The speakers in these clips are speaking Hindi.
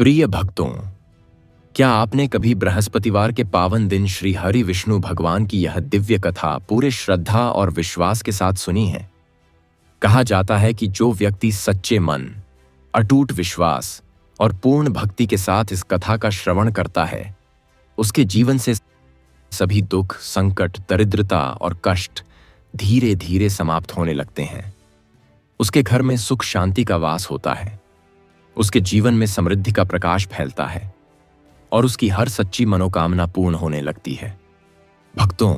प्रिय भक्तों, क्या आपने कभी बृहस्पतिवार के पावन दिन श्री हरि विष्णु भगवान की यह दिव्य कथा पूरे श्रद्धा और विश्वास के साथ सुनी है? कहा जाता है कि जो व्यक्ति सच्चे मन, अटूट विश्वास और पूर्ण भक्ति के साथ इस कथा का श्रवण करता है, उसके जीवन से सभी दुख, संकट, दरिद्रता और कष्ट धीरे धीरे समाप्त होने लगते हैं। उसके घर में सुख शांति का वास होता है, उसके जीवन में समृद्धि का प्रकाश फैलता है और उसकी हर सच्ची मनोकामना पूर्ण होने लगती है। भक्तों,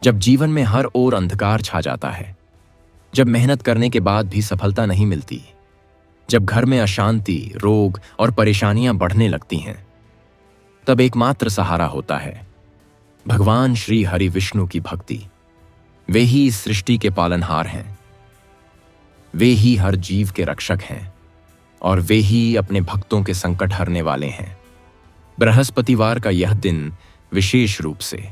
जब जीवन में हर ओर अंधकार छा जाता है, जब मेहनत करने के बाद भी सफलता नहीं मिलती, जब घर में अशांति, रोग और परेशानियां बढ़ने लगती हैं, तब एकमात्र सहारा होता है भगवान श्री हरि विष्णु की भक्ति। वे ही इस सृष्टि के पालनहार हैं, वे ही हर जीव के रक्षक हैं और वे ही अपने भक्तों के संकट हरने वाले हैं। बृहस्पतिवार का यह दिन विशेष रूप से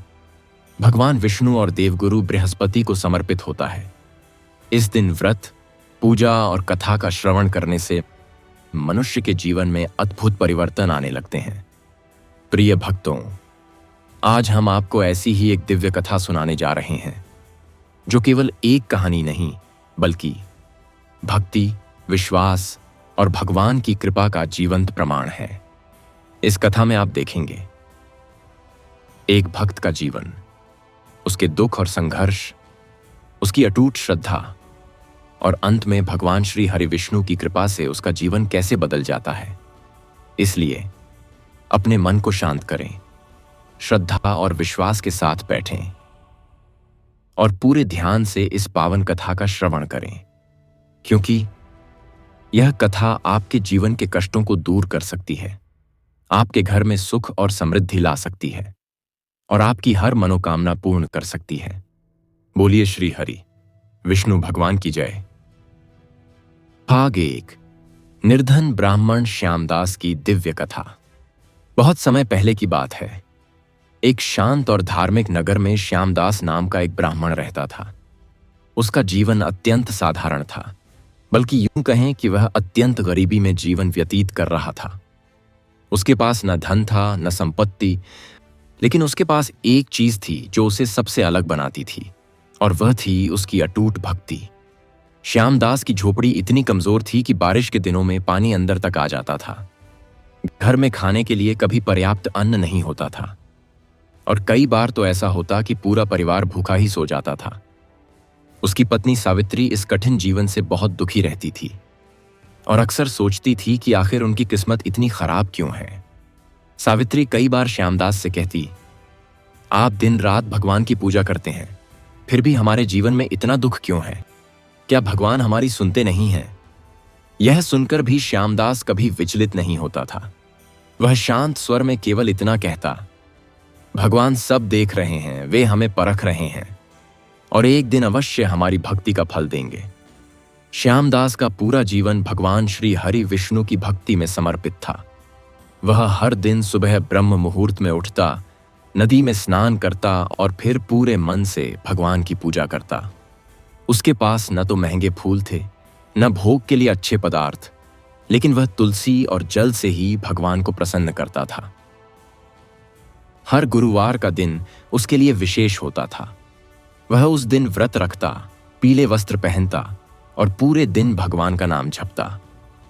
भगवान विष्णु और देवगुरु बृहस्पति को समर्पित होता है। इस दिन व्रत, पूजा और कथा का श्रवण करने से मनुष्य के जीवन में अद्भुत परिवर्तन आने लगते हैं। प्रिय भक्तों, आज हम आपको ऐसी ही एक दिव्य कथा सुनाने जा रहे हैं, जो केवल एक कहानी नहीं, बल्कि भक्ति, विश्वास और भगवान की कृपा का जीवंत प्रमाण है। इस कथा में आप देखेंगे एक भक्त का जीवन, उसके दुख और संघर्ष, उसकी अटूट श्रद्धा और अंत में भगवान श्री हरि विष्णु की कृपा से उसका जीवन कैसे बदल जाता है। इसलिए अपने मन को शांत करें, श्रद्धा और विश्वास के साथ बैठें और पूरे ध्यान से इस पावन कथा का श्रवण करें, क्योंकि यह कथा आपके जीवन के कष्टों को दूर कर सकती है, आपके घर में सुख और समृद्धि ला सकती है और आपकी हर मनोकामना पूर्ण कर सकती है। बोलिए श्री हरि विष्णु भगवान की जय। भाग 1, निर्धन ब्राह्मण श्यामदास की दिव्य कथा। बहुत समय पहले की बात है। एक शांत और धार्मिक नगर में श्यामदास नाम का एक ब्राह्मण रहता था। उसका जीवन अत्यंत साधारण था, बल्कि यूं कहें कि वह अत्यंत गरीबी में जीवन व्यतीत कर रहा था। उसके पास न धन था, न संपत्ति, लेकिन उसके पास एक चीज थी जो उसे सबसे अलग बनाती थी, और वह थी उसकी अटूट भक्ति। श्यामदास की झोपड़ी इतनी कमजोर थी कि बारिश के दिनों में पानी अंदर तक आ जाता था। घर में खाने के लिए कभी पर्याप्त अन्न नहीं होता था और कई बार तो ऐसा होता कि पूरा परिवार भूखा ही सो जाता था। उसकी पत्नी सावित्री इस कठिन जीवन से बहुत दुखी रहती थी और अक्सर सोचती थी कि आखिर उनकी किस्मत इतनी खराब क्यों है। सावित्री कई बार श्यामदास से कहती, आप दिन रात भगवान की पूजा करते हैं, फिर भी हमारे जीवन में इतना दुख क्यों है? क्या भगवान हमारी सुनते नहीं हैं? यह सुनकर भी श्यामदास कभी विचलित नहीं होता था। वह शांत स्वर में केवल इतना कहता, भगवान सब देख रहे हैं, वे हमें परख रहे हैं और एक दिन अवश्य हमारी भक्ति का फल देंगे। श्यामदास का पूरा जीवन भगवान श्री हरि विष्णु की भक्ति में समर्पित था। वह हर दिन सुबह ब्रह्म मुहूर्त में उठता, नदी में स्नान करता और फिर पूरे मन से भगवान की पूजा करता। उसके पास न तो महंगे फूल थे, न भोग के लिए अच्छे पदार्थ, लेकिन वह तुलसी और जल से ही भगवान को प्रसन्न करता था। हर गुरुवार का दिन उसके लिए विशेष होता था। वह उस दिन व्रत रखता, पीले वस्त्र पहनता और पूरे दिन भगवान का नाम जपता।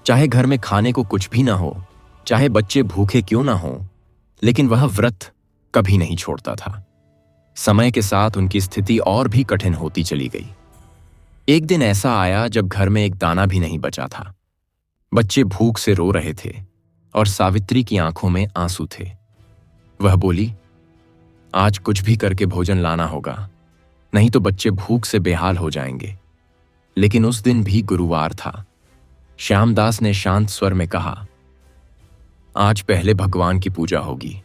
चाहे घर में खाने को कुछ भी ना हो, चाहे बच्चे भूखे क्यों ना हो, लेकिन वह व्रत कभी नहीं छोड़ता था। समय के साथ उनकी स्थिति और भी कठिन होती चली गई। एक दिन ऐसा आया जब घर में एक दाना भी नहीं बचा था। बच्चे भूख से रो रहे थे और सावित्री की आंखों में आंसू थे। वह बोली, आज कुछ भी करके भोजन लाना होगा, नहीं तो बच्चे भूख से बेहाल हो जाएंगे। लेकिन उस दिन भी गुरुवार था। श्यामदास ने शांत स्वर में कहा, आज पहले भगवान की पूजा होगी,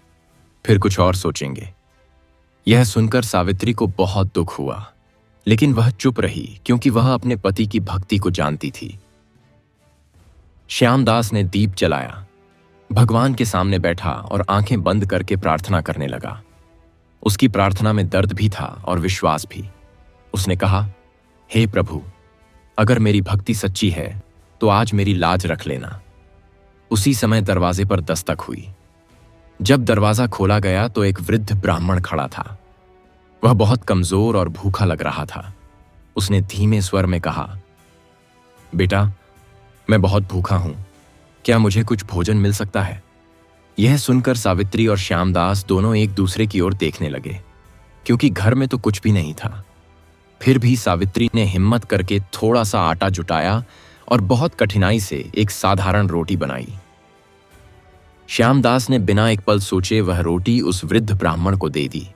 फिर कुछ और सोचेंगे। यह सुनकर सावित्री को बहुत दुख हुआ, लेकिन वह चुप रही क्योंकि वह अपने पति की भक्ति को जानती थी। श्यामदास ने दीप जलाया, भगवान के सामने बैठा और आंखें बंद करके प्रार्थना करने लगा। उसकी प्रार्थना में दर्द भी था और विश्वास भी। उसने कहा, हे प्रभु, अगर मेरी भक्ति सच्ची है तो आज मेरी लाज रख लेना। उसी समय दरवाजे पर दस्तक हुई। जब दरवाजा खोला गया तो एक वृद्ध ब्राह्मण खड़ा था। वह बहुत कमजोर और भूखा लग रहा था। उसने धीमे स्वर में कहा, बेटा, मैं बहुत भूखा हूं, क्या मुझे कुछ भोजन मिल सकता है? यह सुनकर सावित्री और श्यामदास दोनों एक दूसरे की ओर देखने लगे, क्योंकि घर में तो कुछ भी नहीं था। फिर भी सावित्री ने हिम्मत करके थोड़ा सा आटा जुटाया और बहुत कठिनाई से एक साधारण रोटी बनाई। श्यामदास ने बिना एक पल सोचे वह रोटी उस वृद्ध ब्राह्मण को दे दी।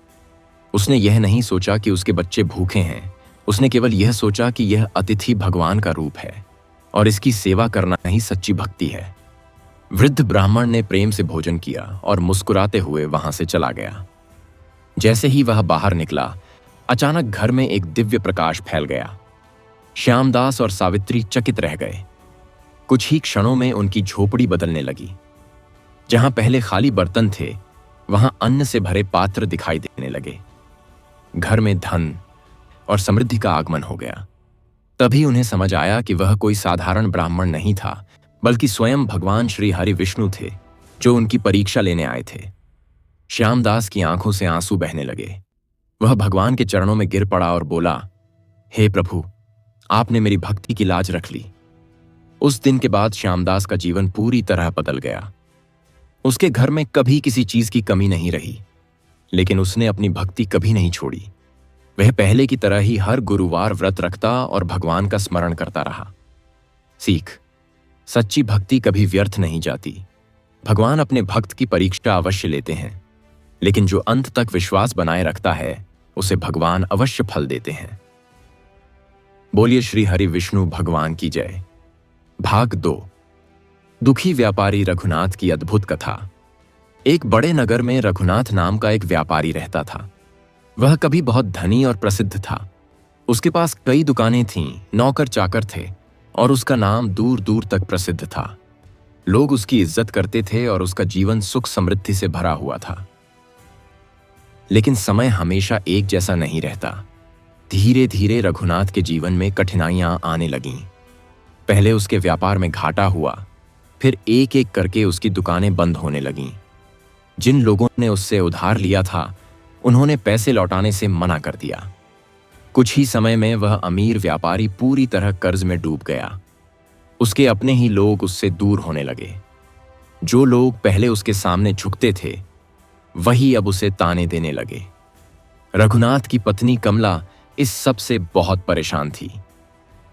उसने यह नहीं सोचा कि उसके बच्चे भूखे हैं, उसने केवल यह सोचा कि यह अतिथि भगवान का रूप है और इसकी सेवा करना ही सच्ची भक्ति है। वृद्ध ब्राह्मण ने प्रेम से भोजन किया और मुस्कुराते हुए वहां से चला गया। जैसे ही वह बाहर निकला, अचानक घर में एक दिव्य प्रकाश फैल गया। श्यामदास और सावित्री चकित रह गए। कुछ ही क्षणों में उनकी झोपड़ी बदलने लगी। जहां पहले खाली बर्तन थे, वहां अन्न से भरे पात्र दिखाई देने लगे। घर में धन और समृद्धि का आगमन हो गया। तभी उन्हें समझ आया कि वह कोई साधारण ब्राह्मण नहीं था, बल्कि स्वयं भगवान श्री हरि विष्णु थे, जो उनकी परीक्षा लेने आए थे। श्यामदास की आंखों से आंसू बहने लगे। वह भगवान के चरणों में गिर पड़ा और बोला, हे प्रभु, आपने मेरी भक्ति की लाज रख ली। उस दिन के बाद श्यामदास का जीवन पूरी तरह बदल गया। उसके घर में कभी किसी चीज की कमी नहीं रही, लेकिन उसने अपनी भक्ति कभी नहीं छोड़ी। वह पहले की तरह ही हर गुरुवार व्रत रखता और भगवान का स्मरण करता रहा। सीख: सच्ची भक्ति कभी व्यर्थ नहीं जाती। भगवान अपने भक्त की परीक्षा अवश्य लेते हैं, लेकिन जो अंत तक विश्वास बनाए रखता है, उसे भगवान अवश्य फल देते हैं। बोलिए श्री हरि विष्णु भगवान की जय। भाग 2। दुखी व्यापारी रघुनाथ की अद्भुत कथा। एक बड़े नगर में रघुनाथ नाम का एक व्यापारी रहता था। वह कभी बहुत धनी और प्रसिद्ध था। उसके पास कई दुकानें थीं, नौकर चाकर थे और उसका नाम दूर दूर तक प्रसिद्ध था। लोग उसकी इज्जत करते थे और उसका जीवन सुख समृद्धि से भरा हुआ था। लेकिन समय हमेशा एक जैसा नहीं रहता। धीरे धीरे रघुनाथ के जीवन में कठिनाइयां आने लगीं। पहले उसके व्यापार में घाटा हुआ, फिर एक एक करके उसकी दुकानें बंद होने लगीं। जिन लोगों ने उससे उधार लिया था, उन्होंने पैसे लौटाने से मना कर दिया। कुछ ही समय में वह अमीर व्यापारी पूरी तरह कर्ज में डूब गया। उसके अपने ही लोग उससे दूर होने लगे। जो लोग पहले उसके सामने झुकते थे, वही अब उसे ताने देने लगे। रघुनाथ की पत्नी कमला इस सब से बहुत परेशान थी।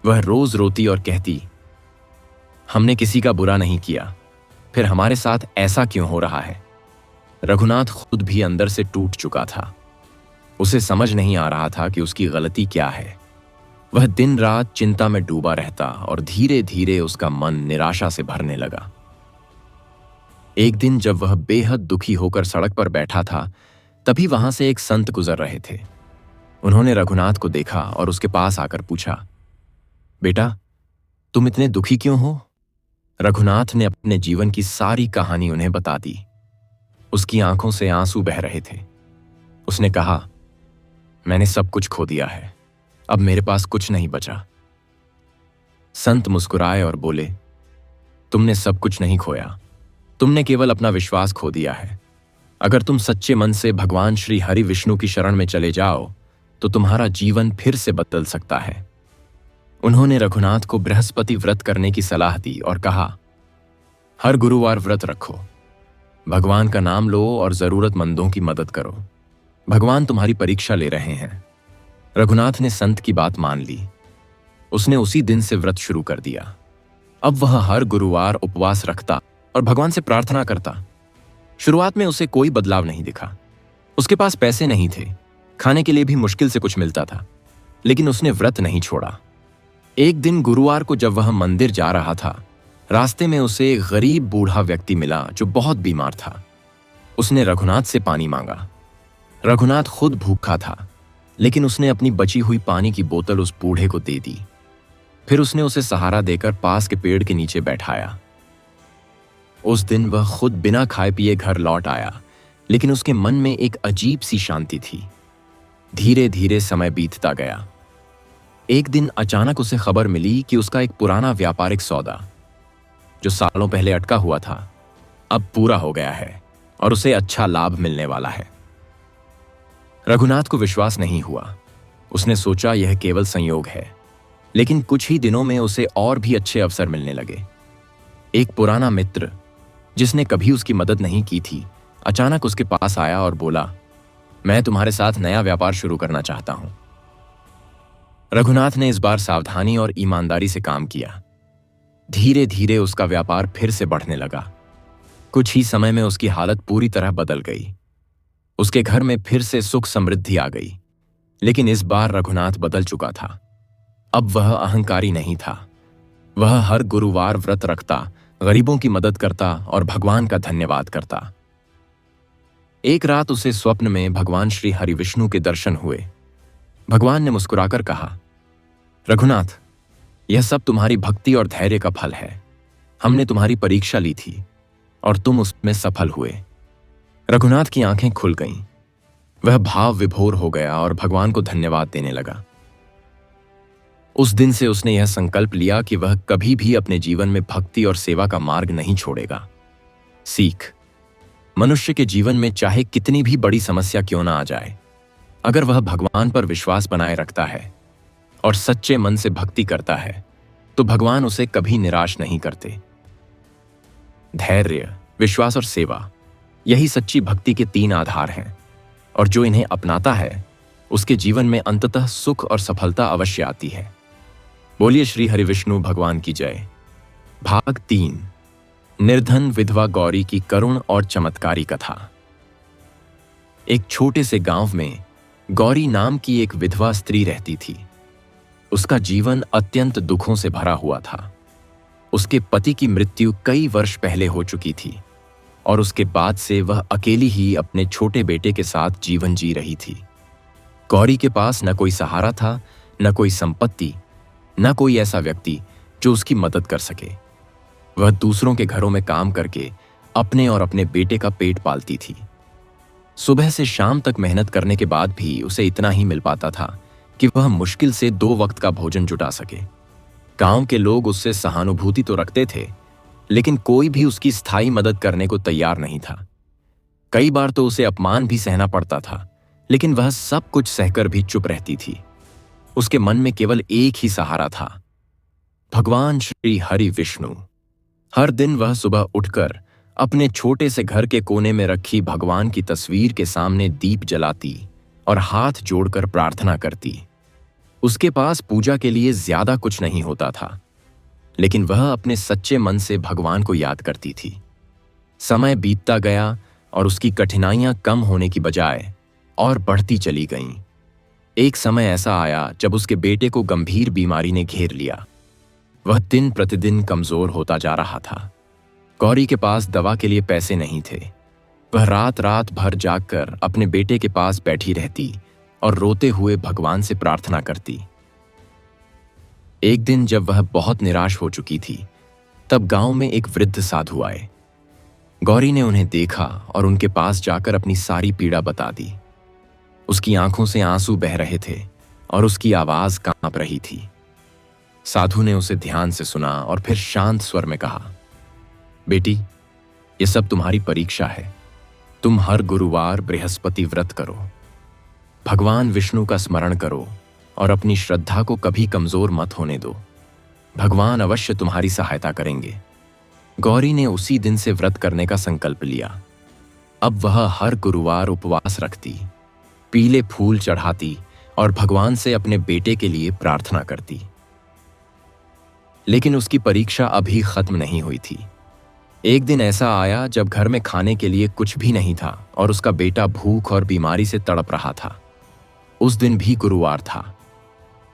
वह रोज रोती और कहती, हमने किसी का बुरा नहीं किया, फिर हमारे साथ ऐसा क्यों हो रहा है? रघुनाथ खुद भी अंदर से टूट चुका था। उसे समझ नहीं आ रहा था कि उसकी गलती क्या है। वह दिन रात चिंता में डूबा रहता और धीरे धीरे उसका मन निराशा से भरने लगा। एक दिन जब वह बेहद दुखी होकर सड़क पर बैठा था, तभी वहां से एक संत गुजर रहे थे। उन्होंने रघुनाथ को देखा और उसके पास आकर पूछा, बेटा, तुम इतने दुखी क्यों हो? रघुनाथ ने अपने जीवन की सारी कहानी उन्हें बता दी। उसकी आंखों से आंसू बह रहे थे। उसने कहा, मैंने सब कुछ खो दिया है, अब मेरे पास कुछ नहीं बचा। संत मुस्कुराए और बोले, तुमने सब कुछ नहीं खोया, तुमने केवल अपना विश्वास खो दिया है। अगर तुम सच्चे मन से भगवान श्री हरि विष्णु की शरण में चले जाओ, तो तुम्हारा जीवन फिर से बदल सकता है। उन्होंने रघुनाथ को बृहस्पति व्रत करने की सलाह दी और कहा, हर गुरुवार व्रत रखो, भगवान का नाम लो और जरूरतमंदों की मदद करो। भगवान तुम्हारी परीक्षा ले रहे हैं। रघुनाथ ने संत की बात मान ली। उसने उसी दिन से व्रत शुरू कर दिया। अब वह हर गुरुवार उपवास रखता और भगवान से प्रार्थना करता। शुरुआत में उसे कोई बदलाव नहीं दिखा। उसके पास पैसे नहीं थे, खाने के लिए भी मुश्किल से कुछ मिलता था, लेकिन उसने व्रत नहीं छोड़ा। एक दिन गुरुवार को जब वह मंदिर जा रहा था, रास्ते में उसे एक गरीब बूढ़ा व्यक्ति मिला जो बहुत बीमार था। उसने रघुनाथ से पानी मांगा। रघुनाथ खुद भूखा था, लेकिन उसने अपनी बची हुई पानी की बोतल उस बूढ़े को दे दी। फिर उसने उसे सहारा देकर पास के पेड़ के नीचे बैठाया। उस दिन वह खुद बिना खाए पिए घर लौट आया, लेकिन उसके मन में एक अजीब सी शांति थी। धीरे धीरे समय बीतता गया। एक दिन अचानक उसे खबर मिली कि उसका एक पुराना व्यापारिक सौदा जो सालों पहले अटका हुआ था, अब पूरा हो गया है और उसे अच्छा लाभ मिलने वाला है। रघुनाथ को विश्वास नहीं हुआ। उसने सोचा यह केवल संयोग है, लेकिन कुछ ही दिनों में उसे और भी अच्छे अवसर मिलने लगे। एक पुराना मित्र जिसने कभी उसकी मदद नहीं की थी, अचानक उसके पास आया और बोला, मैं तुम्हारे साथ नया व्यापार शुरू करना चाहता हूं। रघुनाथ ने इस बार सावधानी और ईमानदारी से काम किया। धीरे धीरे उसका व्यापार फिर से बढ़ने लगा। कुछ ही समय में उसकी हालत पूरी तरह बदल गई। उसके घर में फिर से सुख समृद्धि आ गई। लेकिन इस बार रघुनाथ बदल चुका था। अब वह अहंकारी नहीं था। वह हर गुरुवार व्रत रखता, गरीबों की मदद करता और भगवान का धन्यवाद करता। एक रात उसे स्वप्न में भगवान श्री हरि विष्णु के दर्शन हुए। भगवान ने मुस्कुराकर कहा, रघुनाथ, यह सब तुम्हारी भक्ति और धैर्य का फल है। हमने तुम्हारी परीक्षा ली थी और तुम उसमें सफल हुए। रघुनाथ की आंखें खुल गईं। वह भाव विभोर हो गया और भगवान को धन्यवाद देने लगा। उस दिन से उसने यह संकल्प लिया कि वह कभी भी अपने जीवन में भक्ति और सेवा का मार्ग नहीं छोड़ेगा। सीख: मनुष्य के जीवन में चाहे कितनी भी बड़ी समस्या क्यों ना आ जाए, अगर वह भगवान पर विश्वास बनाए रखता है और सच्चे मन से भक्ति करता है, तो भगवान उसे कभी निराश नहीं करते। धैर्य, विश्वास और सेवा, यही सच्ची भक्ति के 3 आधार हैं, और जो इन्हें अपनाता है उसके जीवन में अंततः सुख और सफलता अवश्य आती है। बोलिए श्री हरि विष्णु भगवान की जय। भाग 3: निर्धन विधवा गौरी की करुण और चमत्कारी कथा। एक छोटे से गांव में गौरी नाम की एक विधवा स्त्री रहती थी। उसका जीवन अत्यंत दुखों से भरा हुआ था। उसके पति की मृत्यु कई वर्ष पहले हो चुकी थी और उसके बाद से वह अकेली ही अपने छोटे बेटे के साथ जीवन जी रही थी। गौरी के पास न कोई सहारा था, न कोई संपत्ति, न कोई ऐसा व्यक्ति जो उसकी मदद कर सके। वह दूसरों के घरों में काम करके अपने और अपने बेटे का पेट पालती थी। सुबह से शाम तक मेहनत करने के बाद भी उसे इतना ही मिल पाता था कि वह मुश्किल से 2 वक्त का भोजन जुटा सके। गांव के लोग उससे सहानुभूति तो रखते थे, लेकिन कोई भी उसकी स्थायी मदद करने को तैयार नहीं था। कई बार तो उसे अपमान भी सहना पड़ता था, लेकिन वह सब कुछ सहकर भी चुप रहती थी। उसके मन में केवल एक ही सहारा था, भगवान श्री हरि विष्णु। हर दिन वह सुबह उठकर अपने छोटे से घर के कोने में रखी भगवान की तस्वीर के सामने दीप जलाती और हाथ जोड़कर प्रार्थना करती। उसके पास पूजा के लिए ज्यादा कुछ नहीं होता था, लेकिन वह अपने सच्चे मन से भगवान को याद करती थी। समय बीतता गया और उसकी कठिनाइयां कम होने की बजाय और बढ़ती चली गईं। एक समय ऐसा आया जब उसके बेटे को गंभीर बीमारी ने घेर लिया। वह दिन प्रतिदिन कमजोर होता जा रहा था। गौरी के पास दवा के लिए पैसे नहीं थे। वह रात रात भर जागकर अपने बेटे के पास बैठी रहती और रोते हुए भगवान से प्रार्थना करती। एक दिन जब वह बहुत निराश हो चुकी थी, तब गांव में एक वृद्ध साधु आए। गौरी ने उन्हें देखा और उनके पास जाकर अपनी सारी पीड़ा बता दी। उसकी आंखों से आंसू बह रहे थे और उसकी आवाज कांप रही थी। साधु ने उसे ध्यान से सुना और फिर शांत स्वर में कहा, बेटी, ये सब तुम्हारी परीक्षा है। तुम हर गुरुवार बृहस्पति व्रत करो, भगवान विष्णु का स्मरण करो और अपनी श्रद्धा को कभी कमजोर मत होने दो। भगवान अवश्य तुम्हारी सहायता करेंगे। गौरी ने उसी दिन से व्रत करने का संकल्प लिया। अब वह हर गुरुवार उपवास रखती, पीले फूल चढ़ाती और भगवान से अपने बेटे के लिए प्रार्थना करती। लेकिन उसकी परीक्षा अभी खत्म नहीं हुई थी। एक दिन ऐसा आया जब घर में खाने के लिए कुछ भी नहीं था और उसका बेटा भूख और बीमारी से तड़प रहा था। उस दिन भी गुरुवार था।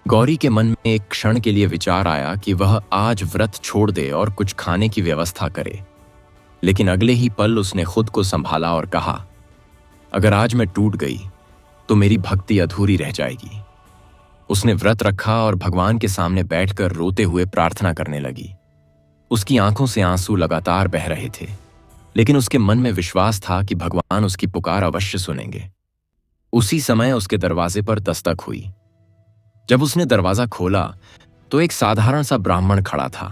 गौरी के मन में एक क्षण के लिए विचार आया कि वह आज व्रत छोड़ दे और कुछ खाने की व्यवस्था करे। लेकिन अगले ही पल उसने खुद को संभाला और कहा, अगर आज मैं टूट गई तो मेरी भक्ति अधूरी रह जाएगी। उसने व्रत रखा और भगवान के सामने बैठकर रोते हुए प्रार्थना करने लगी। उसकी आंखों से आंसू लगातार बह रहे थे, लेकिन उसके मन में विश्वास था कि भगवान उसकी पुकार अवश्य सुनेंगे। उसी समय उसके दरवाजे पर दस्तक हुई। जब उसने दरवाजा खोला तो एक साधारण सा ब्राह्मण खड़ा था।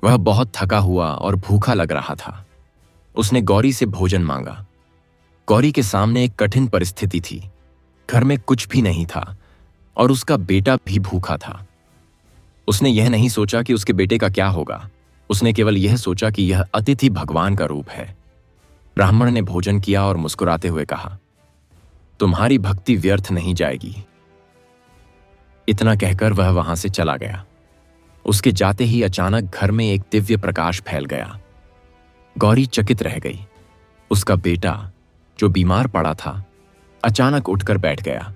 वह बहुत थका हुआ और भूखा लग रहा था। उसने गौरी से भोजन मांगा। गौरी के सामने एक कठिन परिस्थिति थी। घर में कुछ भी नहीं था और उसका बेटा भी भूखा था। उसने यह नहीं सोचा कि उसके बेटे का क्या होगा। उसने केवल यह सोचा कि यह अतिथि भगवान का रूप है। ब्राह्मण ने भोजन किया और मुस्कुराते हुए कहा, तुम्हारी भक्ति व्यर्थ नहीं जाएगी। इतना कहकर वह वहां से चला गया। उसके जाते ही अचानक घर में एक दिव्य प्रकाश फैल गया। गौरी चकित रह गई। उसका बेटा, जो बीमार पड़ा था, अचानक उठकर बैठ गया।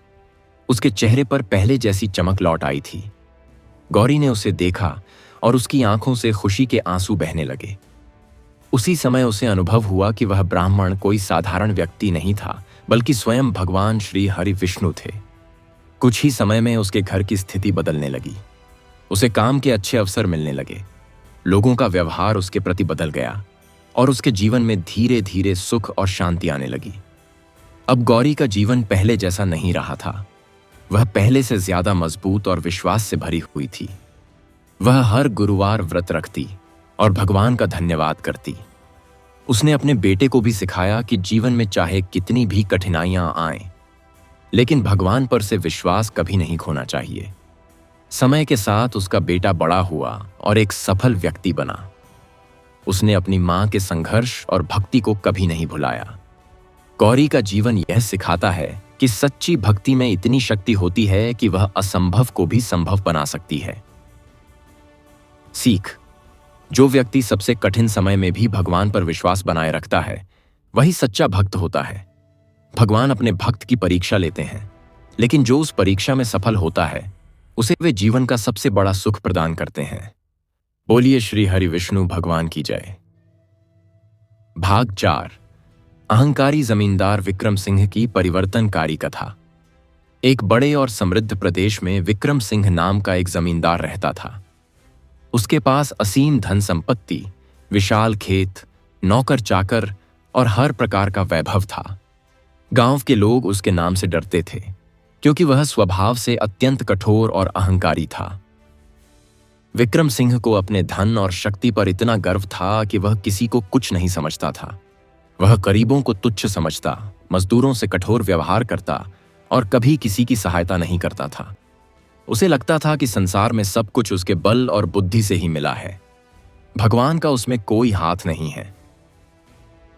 उसके चेहरे पर पहले जैसी चमक लौट आई थी। गौरी ने उसे देखा और उसकी आंखों से खुशी के आंसू बहने लगे। उसी समय उसे अनुभव हुआ कि वह ब्राह्मण कोई साधारण व्यक्ति नहीं था, बल्कि स्वयं भगवान श्री हरि विष्णु थे। कुछ ही समय में उसके घर की स्थिति बदलने लगी। उसे काम के अच्छे अवसर मिलने लगे। लोगों का व्यवहार उसके प्रति बदल गया और उसके जीवन में धीरे धीरे सुख और शांति आने लगी। अब गौरी का जीवन पहले जैसा नहीं रहा था। वह पहले से ज्यादा मजबूत और विश्वास से भरी हुई थी। वह हर गुरुवार व्रत रखती और भगवान का धन्यवाद करती। उसने अपने बेटे को भी सिखाया कि जीवन में चाहे कितनी भी कठिनाइयां आएं, लेकिन भगवान पर से विश्वास कभी नहीं खोना चाहिए। समय के साथ उसका बेटा बड़ा हुआ और एक सफल व्यक्ति बना। उसने अपनी मां के संघर्ष और भक्ति को कभी नहीं भुलाया। गौरी का जीवन यह सिखाता है कि सच्ची भक्ति में इतनी शक्ति होती है कि वह असंभव को भी संभव बना सकती है। सीख: जो व्यक्ति सबसे कठिन समय में भी भगवान पर विश्वास बनाए रखता है, वही सच्चा भक्त होता है। भगवान अपने भक्त की परीक्षा लेते हैं, लेकिन जो उस परीक्षा में सफल होता है, उसे वे जीवन का सबसे बड़ा सुख प्रदान करते हैं। बोलिए श्री हरि विष्णु भगवान की जय। भाग 4: अहंकारी जमींदार विक्रम सिंह की परिवर्तनकारी कथा। एक बड़े और समृद्ध प्रदेश में विक्रम सिंह नाम का एक जमींदार रहता था। उसके पास असीम धन संपत्ति, विशाल खेत, नौकर चाकर और हर प्रकार का वैभव था। गांव के लोग उसके नाम से डरते थे, क्योंकि वह स्वभाव से अत्यंत कठोर और अहंकारी था। विक्रम सिंह को अपने धन और शक्ति पर इतना गर्व था कि वह किसी को कुछ नहीं समझता था। वह गरीबों को तुच्छ समझता, मजदूरों से कठोर व्यवहार करता और कभी किसी की सहायता नहीं करता था। उसे लगता था कि संसार में सब कुछ उसके बल और बुद्धि से ही मिला है। भगवान का उसमें कोई हाथ नहीं है।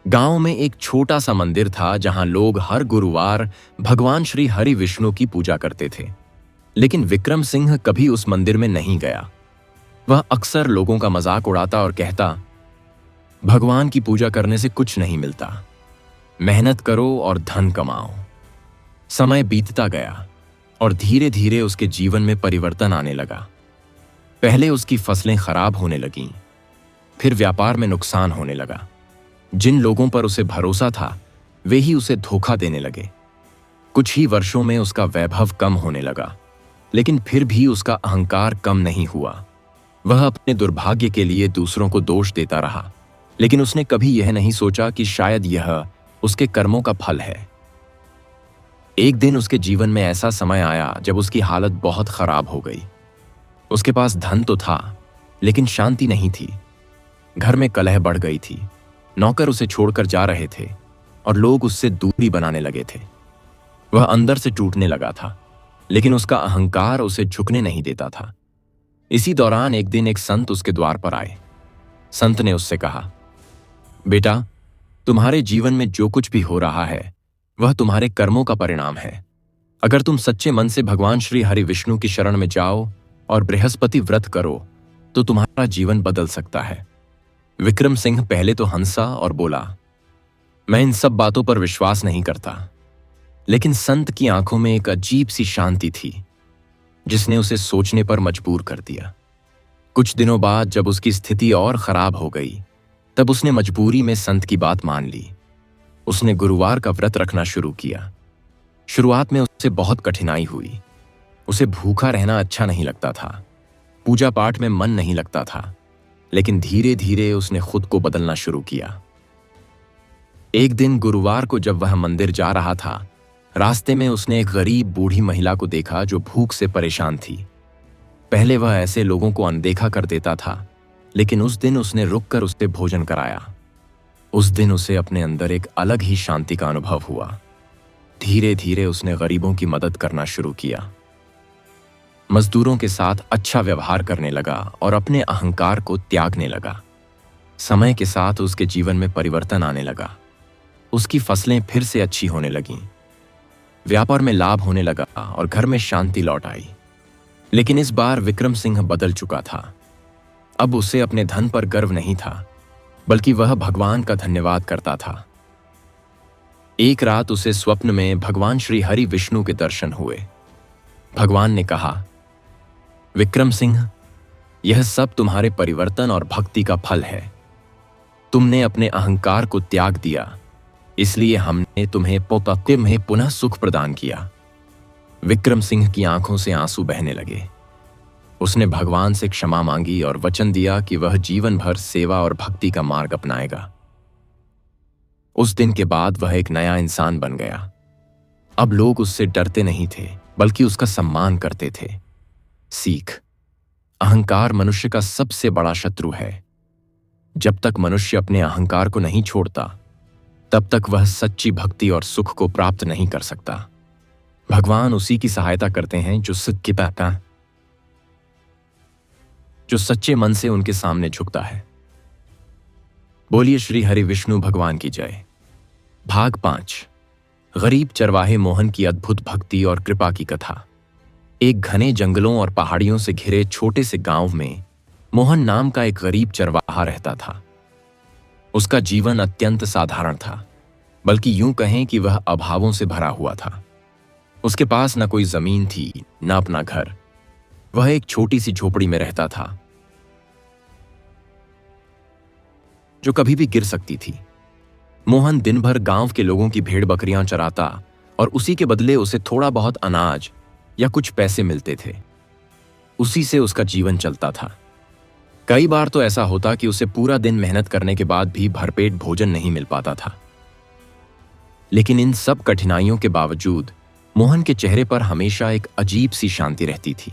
गांव में एक छोटा सा मंदिर था जहां लोग हर गुरुवार भगवान श्री हरि विष्णु की पूजा करते थे, लेकिन विक्रम सिंह कभी उस मंदिर में नहीं गया। वह अक्सर लोगों का मजाक उड़ाता और कहता, भगवान की पूजा करने से कुछ नहीं मिलता, मेहनत करो और धन कमाओ। समय बीतता गया और धीरे धीरे उसके जीवन में परिवर्तन आने लगा। पहले उसकी फसलें खराब होने लगीं, फिर व्यापार में नुकसान होने लगा। जिन लोगों पर उसे भरोसा था, वे ही उसे धोखा देने लगे। कुछ ही वर्षों में उसका वैभव कम होने लगा, लेकिन फिर भी उसका अहंकार कम नहीं हुआ। वह अपने दुर्भाग्य के लिए दूसरों को दोष देता रहा, लेकिन उसने कभी यह नहीं सोचा कि शायद यह उसके कर्मों का फल है। एक दिन उसके जीवन में ऐसा समय आया जब उसकी हालत बहुत खराब हो गई। उसके पास धन तो था, लेकिन शांति नहीं थी। घर में कलह बढ़ गई थी। नौकर उसे छोड़कर जा रहे थे और लोग उससे दूरी बनाने लगे थे। वह अंदर से टूटने लगा था, लेकिन उसका अहंकार उसे झुकने नहीं देता था। इसी दौरान एक दिन एक संत उसके द्वार पर आए। संत ने उससे कहा, बेटा, तुम्हारे जीवन में जो कुछ भी हो रहा है, वह तुम्हारे कर्मों का परिणाम है। अगर तुम सच्चे मन से भगवान श्री हरि विष्णु की शरण में जाओ और बृहस्पति व्रत करो, तो तुम्हारा जीवन बदल सकता है। विक्रम सिंह पहले तो हंसा और बोला, मैं इन सब बातों पर विश्वास नहीं करता। लेकिन संत की आंखों में एक अजीब सी शांति थी, जिसने उसे सोचने पर मजबूर कर दिया। कुछ दिनों बाद जब उसकी स्थिति और खराब हो गई, तब उसने मजबूरी में संत की बात मान ली। उसने गुरुवार का व्रत रखना शुरू किया। शुरुआत में उसे बहुत कठिनाई हुई। उसे भूखा रहना अच्छा नहीं लगता था, पूजा पाठ में मन नहीं लगता था, लेकिन धीरे धीरे उसने खुद को बदलना शुरू किया। एक दिन गुरुवार को जब वह मंदिर जा रहा था, रास्ते में उसने एक गरीब बूढ़ी महिला को देखा जो भूख से परेशान थी। पहले वह ऐसे लोगों को अनदेखा कर देता था, लेकिन उस दिन उसने रुककर उससे भोजन कराया। उस दिन उसे अपने अंदर एक अलग ही शांति का अनुभव हुआ। धीरे धीरे उसने गरीबों की मदद करना शुरू किया, मजदूरों के साथ अच्छा व्यवहार करने लगा और अपने अहंकार को त्यागने लगा। समय के साथ उसके जीवन में परिवर्तन आने लगा। उसकी फसलें फिर से अच्छी होने लगीं, व्यापार में लाभ होने लगा और घर में शांति लौट आई। लेकिन इस बार विक्रम सिंह बदल चुका था। अब उसे अपने धन पर गर्व नहीं था, बल्कि वह भगवान का धन्यवाद करता था। एक रात उसे स्वप्न में भगवान श्री हरि विष्णु के दर्शन हुए। भगवान ने कहा, विक्रम सिंह, यह सब तुम्हारे परिवर्तन और भक्ति का फल है। तुमने अपने अहंकार को त्याग दिया, इसलिए हमने तुम्हें पुनः सुख प्रदान किया। विक्रम सिंह की आंखों से आंसू बहने लगे। उसने भगवान से क्षमा मांगी और वचन दिया कि वह जीवन भर सेवा और भक्ति का मार्ग अपनाएगा। उस दिन के बाद वह एक नया इंसान बन गया। अब लोग उससे डरते नहीं थे, बल्कि उसका सम्मान करते थे। सीख: अहंकार मनुष्य का सबसे बड़ा शत्रु है। जब तक मनुष्य अपने अहंकार को नहीं छोड़ता, तब तक वह सच्ची भक्ति और सुख को प्राप्त नहीं कर सकता। भगवान उसी की सहायता करते हैं जो सच्चे मन से उनके सामने झुकता है। बोलिए श्री हरि विष्णु भगवान की जय। भाग 5: गरीब चरवाहे मोहन की अद्भुत भक्ति और कृपा की कथा। एक घने जंगलों और पहाड़ियों से घिरे छोटे से गांव में मोहन नाम का एक गरीब चरवाहा रहता था। उसका जीवन अत्यंत साधारण था, बल्कि यूं कहें कि वह अभावों से भरा हुआ था। उसके पास न कोई जमीन थी, न अपना घर। वह एक छोटी सी झोपड़ी में रहता था, जो कभी भी गिर सकती थी। मोहन दिन भर गांव के लोगों की भेड़ बकरियां चराता और उसी के बदले उसे थोड़ा बहुत अनाज या कुछ पैसे मिलते थे। उसी से उसका जीवन चलता था। कई बार तो ऐसा होता कि उसे पूरा दिन मेहनत करने के बाद भी भरपेट भोजन नहीं मिल पाता था। लेकिन इन सब कठिनाइयों के बावजूद मोहन के चेहरे पर हमेशा एक अजीब सी शांति रहती थी।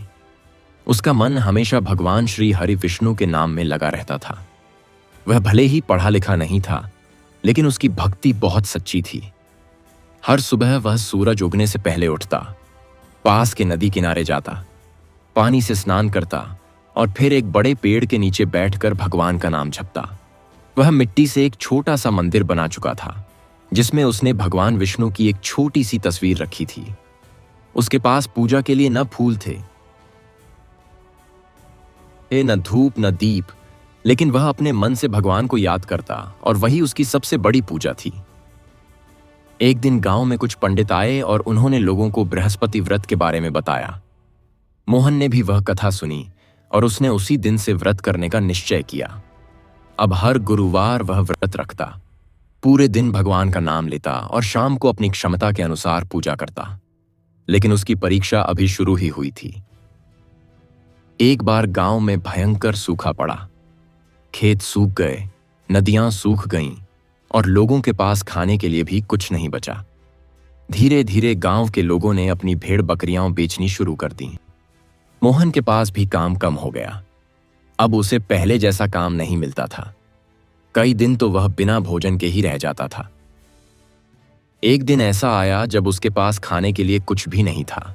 उसका मन हमेशा भगवान श्री हरि विष्णु के नाम में लगा रहता था। वह भले ही पढ़ा लिखा नहीं था, लेकिन उसकी भक्ति बहुत सच्ची थी। हर सुबह वह सूरज उगने से पहले उठता, पास के नदी किनारे जाता, पानी से स्नान करता और फिर एक बड़े पेड़ के नीचे बैठकर भगवान का नाम जपता। वह मिट्टी से एक छोटा सा मंदिर बना चुका था, जिसमें उसने भगवान विष्णु की एक छोटी सी तस्वीर रखी थी। उसके पास पूजा के लिए न फूल थे, न धूप, न दीप, लेकिन वह अपने मन से भगवान को याद करता और वही उसकी सबसे बड़ी पूजा थी। एक दिन गांव में कुछ पंडित आए और उन्होंने लोगों को बृहस्पति व्रत के बारे में बताया। मोहन ने भी वह कथा सुनी और उसने उसी दिन से व्रत करने का निश्चय किया। अब हर गुरुवार वह व्रत रखता, पूरे दिन भगवान का नाम लेता और शाम को अपनी क्षमता के अनुसार पूजा करता। लेकिन उसकी परीक्षा अभी शुरू ही हुई थी। एक बार गांव में भयंकर सूखा पड़ा। खेत सूख गए, नदियां सूख गईं और लोगों के पास खाने के लिए भी कुछ नहीं बचा। धीरे धीरे गांव के लोगों ने अपनी भेड़ बकरियां बेचनी शुरू कर दी। मोहन के पास भी काम कम हो गया। अब उसे पहले जैसा काम नहीं मिलता था। कई दिन तो वह बिना भोजन के ही रह जाता था। एक दिन ऐसा आया जब उसके पास खाने के लिए कुछ भी नहीं था।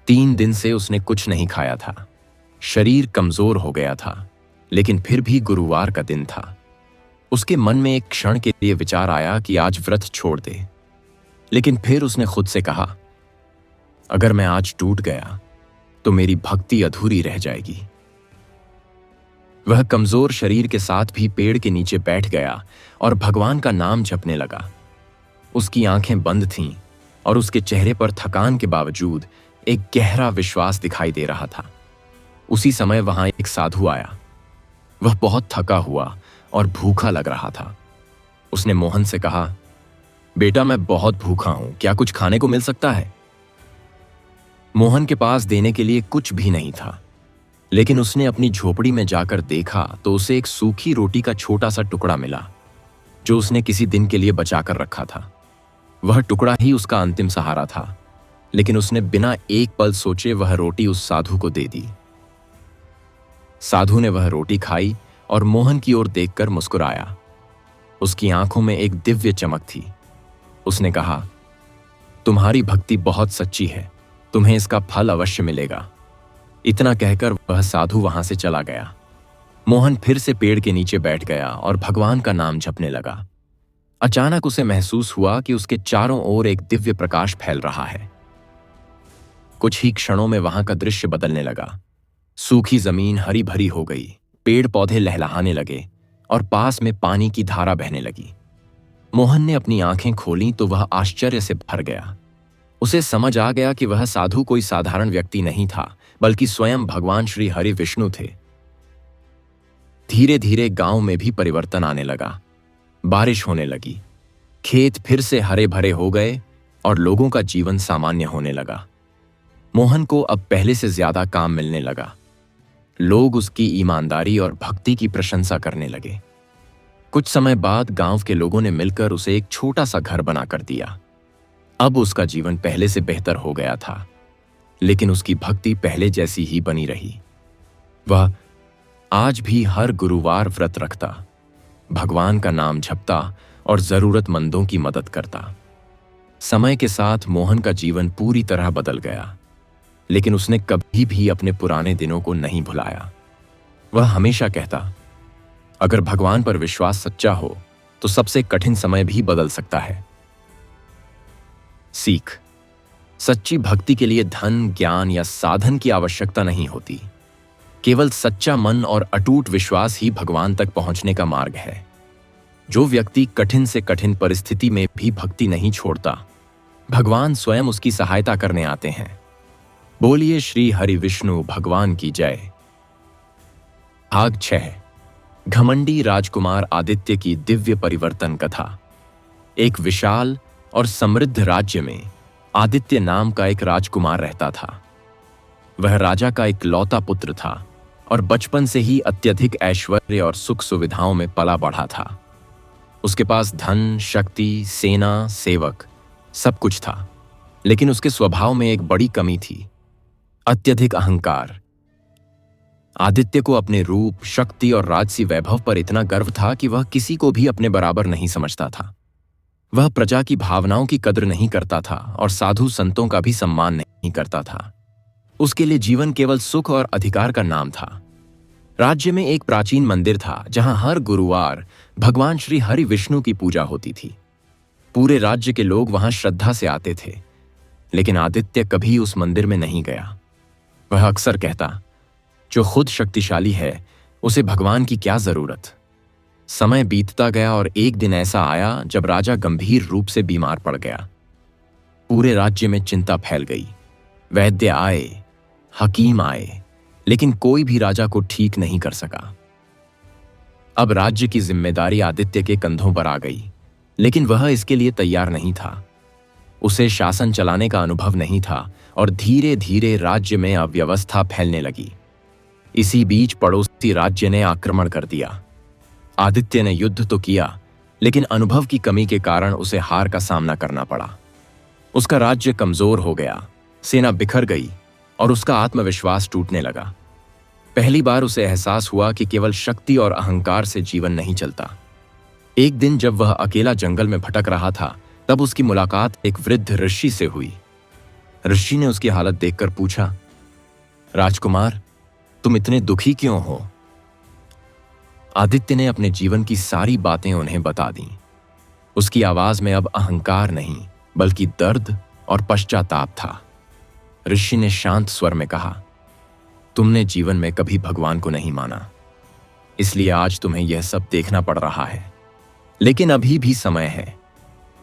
3 दिन से उसने कुछ नहीं खाया था। शरीर कमजोर हो गया था, लेकिन फिर भी गुरुवार का दिन था। उसके मन में एक क्षण के लिए विचार आया कि आज व्रत छोड़ दे। लेकिन फिर उसने खुद से कहा, अगर मैं आज टूट गया तो मेरी भक्ति अधूरी रह जाएगी। वह कमजोर शरीर के साथ भी पेड़ के नीचे बैठ गया और भगवान का नाम जपने लगा। उसकी आंखें बंद थीं और उसके चेहरे पर थकान के बावजूद एक गहरा विश्वास दिखाई दे रहा था। उसी समय वहां एक साधु आया। वह बहुत थका हुआ और भूखा लग रहा था। उसने मोहन से कहा, बेटा मैं बहुत भूखा हूं, क्या कुछ खाने को मिल सकता है? मोहन के पास देने के लिए कुछ भी नहीं था, लेकिन उसने अपनी झोपड़ी में जाकर देखा तो उसे एक सूखी रोटी का छोटा सा टुकड़ा मिला, जो उसने किसी दिन के लिए बचाकर रखा था। वह टुकड़ा ही उसका अंतिम सहारा था, लेकिन उसने बिना एक पल सोचे वह रोटी उस साधु को दे दी। साधु ने वह रोटी खाई और मोहन की ओर देखकर मुस्कुराया। उसकी आंखों में एक दिव्य चमक थी। उसने कहा, तुम्हारी भक्ति बहुत सच्ची है, तुम्हें इसका फल अवश्य मिलेगा। इतना कहकर वह साधु वहां से चला गया। मोहन फिर से पेड़ के नीचे बैठ गया और भगवान का नाम जपने लगा। अचानक उसे महसूस हुआ कि उसके चारों ओर एक दिव्य प्रकाश फैल रहा है। कुछ ही क्षणों में वहां का दृश्य बदलने लगा। सूखी जमीन हरी भरी हो गई, पेड़ पौधे लहलहाने लगे और पास में पानी की धारा बहने लगी। मोहन ने अपनी आंखें खोलीं तो वह आश्चर्य से भर गया। उसे समझ आ गया कि वह साधु कोई साधारण व्यक्ति नहीं था, बल्कि स्वयं भगवान श्री हरि विष्णु थे। धीरे धीरे गांव में भी परिवर्तन आने लगा। बारिश होने लगी, खेत फिर से हरे भरे हो गए और लोगों का जीवन सामान्य होने लगा। मोहन को अब पहले से ज्यादा काम मिलने लगा। लोग उसकी ईमानदारी और भक्ति की प्रशंसा करने लगे। कुछ समय बाद गांव के लोगों ने मिलकर उसे एक छोटा सा घर बनाकर दिया। अब उसका जीवन पहले से बेहतर हो गया था, लेकिन उसकी भक्ति पहले जैसी ही बनी रही। वह आज भी हर गुरुवार व्रत रखता, भगवान का नाम जपता और जरूरतमंदों की मदद करता। समय के साथ मोहन का जीवन पूरी तरह बदल गया, लेकिन उसने कभी भी अपने पुराने दिनों को नहीं भुलाया। वह हमेशा कहता, अगर भगवान पर विश्वास सच्चा हो तो सबसे कठिन समय भी बदल सकता है। सीख: सच्ची भक्ति के लिए धन, ज्ञान या साधन की आवश्यकता नहीं होती। केवल सच्चा मन और अटूट विश्वास ही भगवान तक पहुंचने का मार्ग है। जो व्यक्ति कठिन से कठिन परिस्थिति में भी भक्ति नहीं छोड़ता, भगवान स्वयं उसकी सहायता करने आते हैं। बोलिए श्री हरि विष्णु भगवान की जय। भाग 6: घमंडी राजकुमार आदित्य की दिव्य परिवर्तन कथा। एक विशाल और समृद्ध राज्य में आदित्य नाम का एक राजकुमार रहता था। वह राजा का इकलौता पुत्र था और बचपन से ही अत्यधिक ऐश्वर्य और सुख सुविधाओं में पला बढ़ा था। उसके पास धन, शक्ति, सेना, सेवक सब कुछ था, लेकिन उसके स्वभाव में एक बड़ी कमी थी: अत्यधिक अहंकार। आदित्य को अपने रूप, शक्ति और राजसी वैभव पर इतना गर्व था कि वह किसी को भी अपने बराबर नहीं समझता था। वह प्रजा की भावनाओं की कद्र नहीं करता था और साधु संतों का भी सम्मान नहीं करता था। उसके लिए जीवन केवल सुख और अधिकार का नाम था। राज्य में एक प्राचीन मंदिर था जहां हर गुरुवार भगवान श्री हरि विष्णु की पूजा होती थी। पूरे राज्य के लोग वहां श्रद्धा से आते थे, लेकिन आदित्य कभी उस मंदिर में नहीं गया। वह अक्सर कहता, जो खुद शक्तिशाली है उसे भगवान की क्या जरूरत। समय बीतता गया और एक दिन ऐसा आया जब राजा गंभीर रूप से बीमार पड़ गया। पूरे राज्य में चिंता फैल गई। वैद्य आए, हकीम आए, लेकिन कोई भी राजा को ठीक नहीं कर सका। अब राज्य की जिम्मेदारी आदित्य के कंधों पर आ गई, लेकिन वह इसके लिए तैयार नहीं था। उसे शासन चलाने का अनुभव नहीं था और धीरे धीरे राज्य में अव्यवस्था फैलने लगी। इसी बीच पड़ोसी राज्य ने आक्रमण कर दिया। आदित्य ने युद्ध तो किया, लेकिन अनुभव की कमी के कारण उसे हार का सामना करना पड़ा। उसका राज्य कमजोर हो गया, सेना बिखर गई और उसका आत्मविश्वास टूटने लगा। पहली बार उसे एहसास हुआ कि केवल शक्ति और अहंकार से जीवन नहीं चलता। एक दिन जब वह अकेला जंगल में भटक रहा था, तब उसकी मुलाकात एक वृद्ध ऋषि से हुई। ऋषि ने उसकी हालत देखकर पूछा, राजकुमार, तुम इतने दुखी क्यों हो? आदित्य ने अपने जीवन की सारी बातें उन्हें बता दी। उसकी आवाज में अब अहंकार नहीं, बल्कि दर्द और पश्चाताप था। ऋषि ने शांत स्वर में कहा, तुमने जीवन में कभी भगवान को नहीं माना, इसलिए आज तुम्हें यह सब देखना पड़ रहा है। लेकिन अभी भी समय है।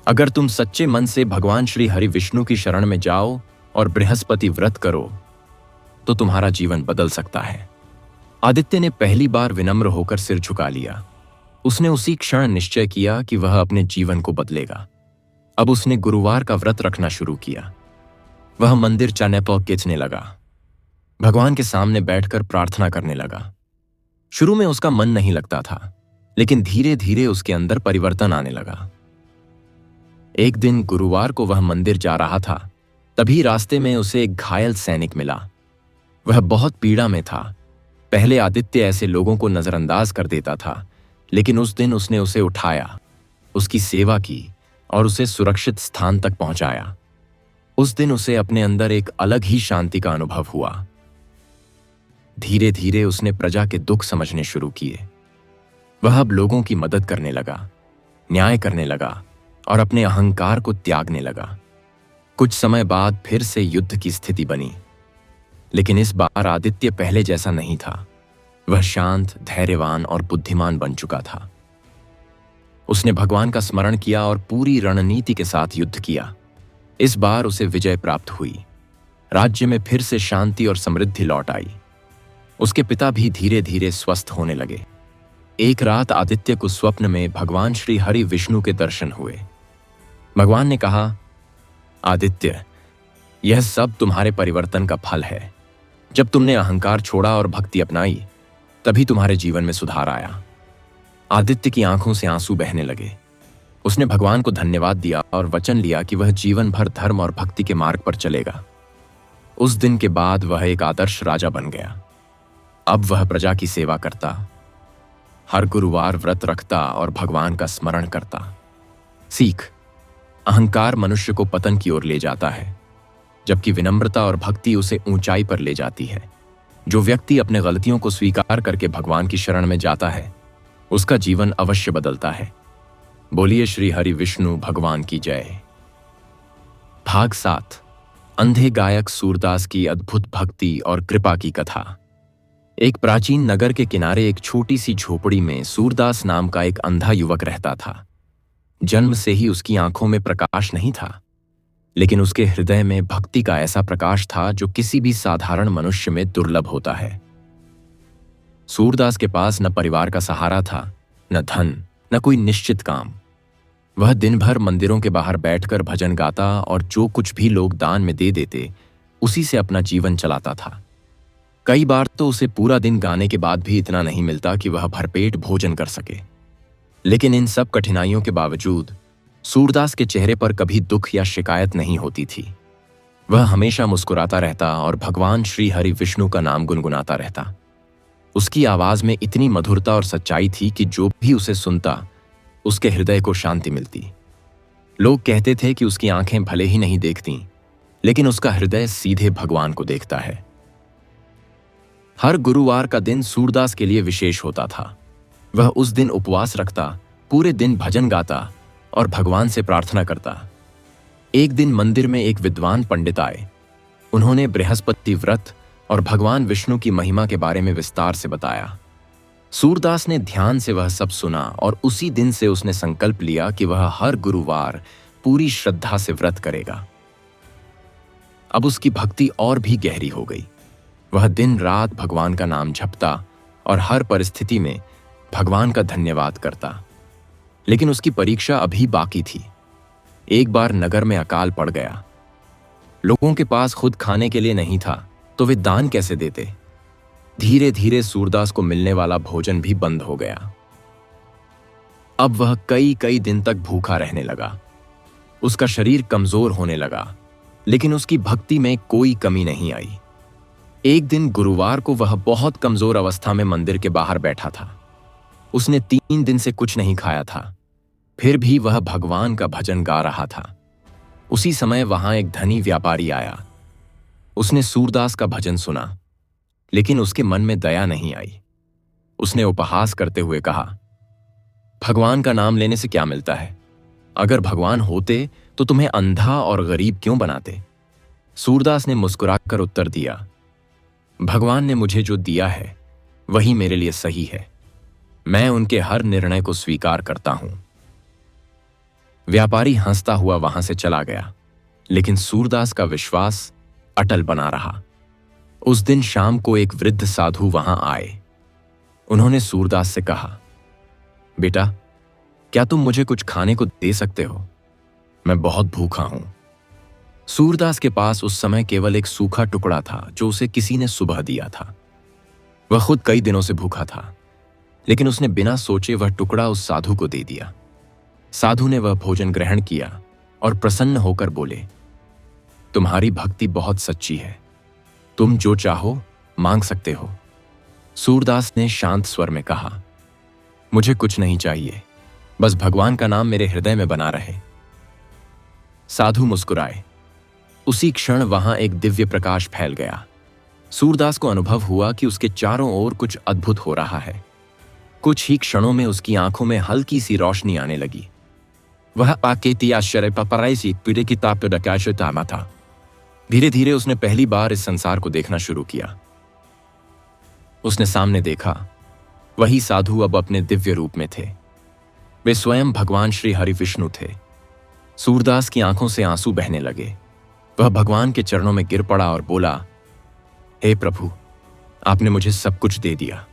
अगर तुम सच्चे मन से भगवान श्री हरि विष्णु की शरण में जाओ और बृहस्पति व्रत करो तो तुम्हारा जीवन बदल सकता है। आदित्य ने पहली बार विनम्र होकर सिर झुका लिया। उसने उसी क्षण निश्चय किया कि वह अपने जीवन को बदलेगा। अब उसने गुरुवार का व्रत रखना शुरू किया। वह मंदिर चानेपॉक खींचने लगा, भगवान के सामने बैठकर प्रार्थना करने लगा। शुरू में उसका मन नहीं लगता था, लेकिन धीरे धीरे उसके अंदर परिवर्तन आने लगा। एक दिन गुरुवार को वह मंदिर जा रहा था, तभी रास्ते में उसे एक घायल सैनिक मिला। वह बहुत पीड़ा में था। पहले आदित्य ऐसे लोगों को नजरअंदाज कर देता था, लेकिन उस दिन उसने उसे उठाया, उसकी सेवा की और उसे सुरक्षित स्थान तक पहुंचाया। उस दिन उसे अपने अंदर एक अलग ही शांति का अनुभव हुआ। धीरे धीरे उसने प्रजा के दुख समझने शुरू किए। वह अब लोगों की मदद करने लगा, न्याय करने लगा और अपने अहंकार को त्यागने लगा। कुछ समय बाद फिर से युद्ध की स्थिति बनी, लेकिन इस बार आदित्य पहले जैसा नहीं था। वह शांत, धैर्यवान और बुद्धिमान बन चुका था। उसने भगवान का स्मरण किया और पूरी रणनीति के साथ युद्ध किया। इस बार उसे विजय प्राप्त हुई। राज्य में फिर से शांति और समृद्धि लौट आई। उसके पिता भी धीरे धीरे स्वस्थ होने लगे। एक रात आदित्य को स्वप्न में भगवान श्री हरि विष्णु के दर्शन हुए। भगवान ने कहा, आदित्य, यह सब तुम्हारे परिवर्तन का फल है। जब तुमने अहंकार छोड़ा और भक्ति अपनाई, तभी तुम्हारे जीवन में सुधार आया। आदित्य की आंखों से आंसू बहने लगे। उसने भगवान को धन्यवाद दिया और वचन लिया कि वह जीवन भर धर्म और भक्ति के मार्ग पर चलेगा। उस दिन के बाद वह एक आदर्श राजा बन गया। अब वह प्रजा की सेवा करता, हर गुरुवार व्रत रखता और भगवान का स्मरण करता। सीख: अहंकार मनुष्य को पतन की ओर ले जाता है, जबकि विनम्रता और भक्ति उसे ऊंचाई पर ले जाती है। जो व्यक्ति अपने गलतियों को स्वीकार करके भगवान की शरण में जाता है, उसका जीवन अवश्य बदलता है। बोलिए श्री हरि विष्णु भगवान की जय। भाग 7: अंधे गायक सूरदास की अद्भुत भक्ति और कृपा की कथा। एक प्राचीन नगर के किनारे एक छोटी सी झोपड़ी में सूरदास नाम का एक अंधा युवक रहता था। जन्म से ही उसकी आंखों में प्रकाश नहीं था, लेकिन उसके हृदय में भक्ति का ऐसा प्रकाश था जो किसी भी साधारण मनुष्य में दुर्लभ होता है। सूरदास के पास न परिवार का सहारा था, न धन, न कोई निश्चित काम। वह दिन भर मंदिरों के बाहर बैठकर भजन गाता और जो कुछ भी लोग दान में दे देते, उसी से अपना जीवन चलाता था। कई बार तो उसे पूरा दिन गाने के बाद भी इतना नहीं मिलता कि वह भरपेट भोजन कर सके। लेकिन इन सब कठिनाइयों के बावजूद सूरदास के चेहरे पर कभी दुख या शिकायत नहीं होती थी। वह हमेशा मुस्कुराता रहता और भगवान श्री हरि विष्णु का नाम गुनगुनाता रहता। उसकी आवाज में इतनी मधुरता और सच्चाई थी कि जो भी उसे सुनता, उसके हृदय को शांति मिलती। लोग कहते थे कि उसकी आंखें भले ही नहीं देखती, लेकिन उसका हृदय सीधे भगवान को देखता है। हर गुरुवार का दिन सूरदास के लिए विशेष होता था। वह उस दिन उपवास रखता, पूरे दिन भजन गाता और भगवान से प्रार्थना करता। एक दिन मंदिर में एक विद्वान पंडित आए। उन्होंने बृहस्पति व्रत और भगवान विष्णु की महिमा के बारे में विस्तार से बताया। सूरदास ने ध्यान से वह सब सुना और उसी दिन से उसने संकल्प लिया कि वह हर गुरुवार पूरी श्रद्धा से व्रत करेगा। अब उसकी भक्ति और भी गहरी हो गई। वह दिन रात भगवान का नाम जपता और हर परिस्थिति में भगवान का धन्यवाद करता। लेकिन उसकी परीक्षा अभी बाकी थी। एक बार नगर में अकाल पड़ गया। लोगों के पास खुद खाने के लिए नहीं था, तो वे दान कैसे देते? धीरे धीरे सूरदास को मिलने वाला भोजन भी बंद हो गया। अब वह कई कई दिन तक भूखा रहने लगा। उसका शरीर कमजोर होने लगा, लेकिन उसकी भक्ति में कोई कमी नहीं आई। एक दिन गुरुवार को वह बहुत कमजोर अवस्था में मंदिर के बाहर बैठा था। उसने 3 दिन से कुछ नहीं खाया था, फिर भी वह भगवान का भजन गा रहा था। उसी समय वहां एक धनी व्यापारी आया। उसने सूरदास का भजन सुना, लेकिन उसके मन में दया नहीं आई। उसने उपहास करते हुए कहा, भगवान का नाम लेने से क्या मिलता है? अगर भगवान होते तो तुम्हें अंधा और गरीब क्यों बनाते? सूरदास ने मुस्कुराकर उत्तर दिया, भगवान ने मुझे जो दिया है वही मेरे लिए सही है। मैं उनके हर निर्णय को स्वीकार करता हूं। व्यापारी हंसता हुआ वहां से चला गया, लेकिन सूरदास का विश्वास अटल बना रहा। उस दिन शाम को एक वृद्ध साधु वहां आए। उन्होंने सूरदास से कहा, बेटा, क्या तुम मुझे कुछ खाने को दे सकते हो? मैं बहुत भूखा हूं। सूरदास के पास उस समय केवल एक सूखा टुकड़ा था जो उसे किसी ने सुबह दिया था। वह खुद कई दिनों से भूखा था, लेकिन उसने बिना सोचे वह टुकड़ा उस साधु को दे दिया। साधु ने वह भोजन ग्रहण किया और प्रसन्न होकर बोले, तुम्हारी भक्ति बहुत सच्ची है। तुम जो चाहो मांग सकते हो। सूरदास ने शांत स्वर में कहा, मुझे कुछ नहीं चाहिए, बस भगवान का नाम मेरे हृदय में बना रहे। साधु मुस्कुराए। उसी क्षण वहां एक दिव्य प्रकाश फैल गया। सूरदास को अनुभव हुआ कि उसके चारों ओर कुछ अद्भुत हो रहा है। कुछ ही क्षणों में उसकी आंखों में हल्की सी रोशनी आने लगी। वह आकेती आश्चर्य पपराई सी पीड़े की ताप तामा था। धीरे धीरे उसने पहली बार इस संसार को देखना शुरू किया। उसने सामने देखा, वही साधु अब अपने दिव्य रूप में थे। वे स्वयं भगवान श्री हरि विष्णु थे। सूरदास की आंखों से आंसू बहने लगे। वह भगवान के चरणों में गिर पड़ा और बोला, हे प्रभु, आपने मुझे सब कुछ दे दिया।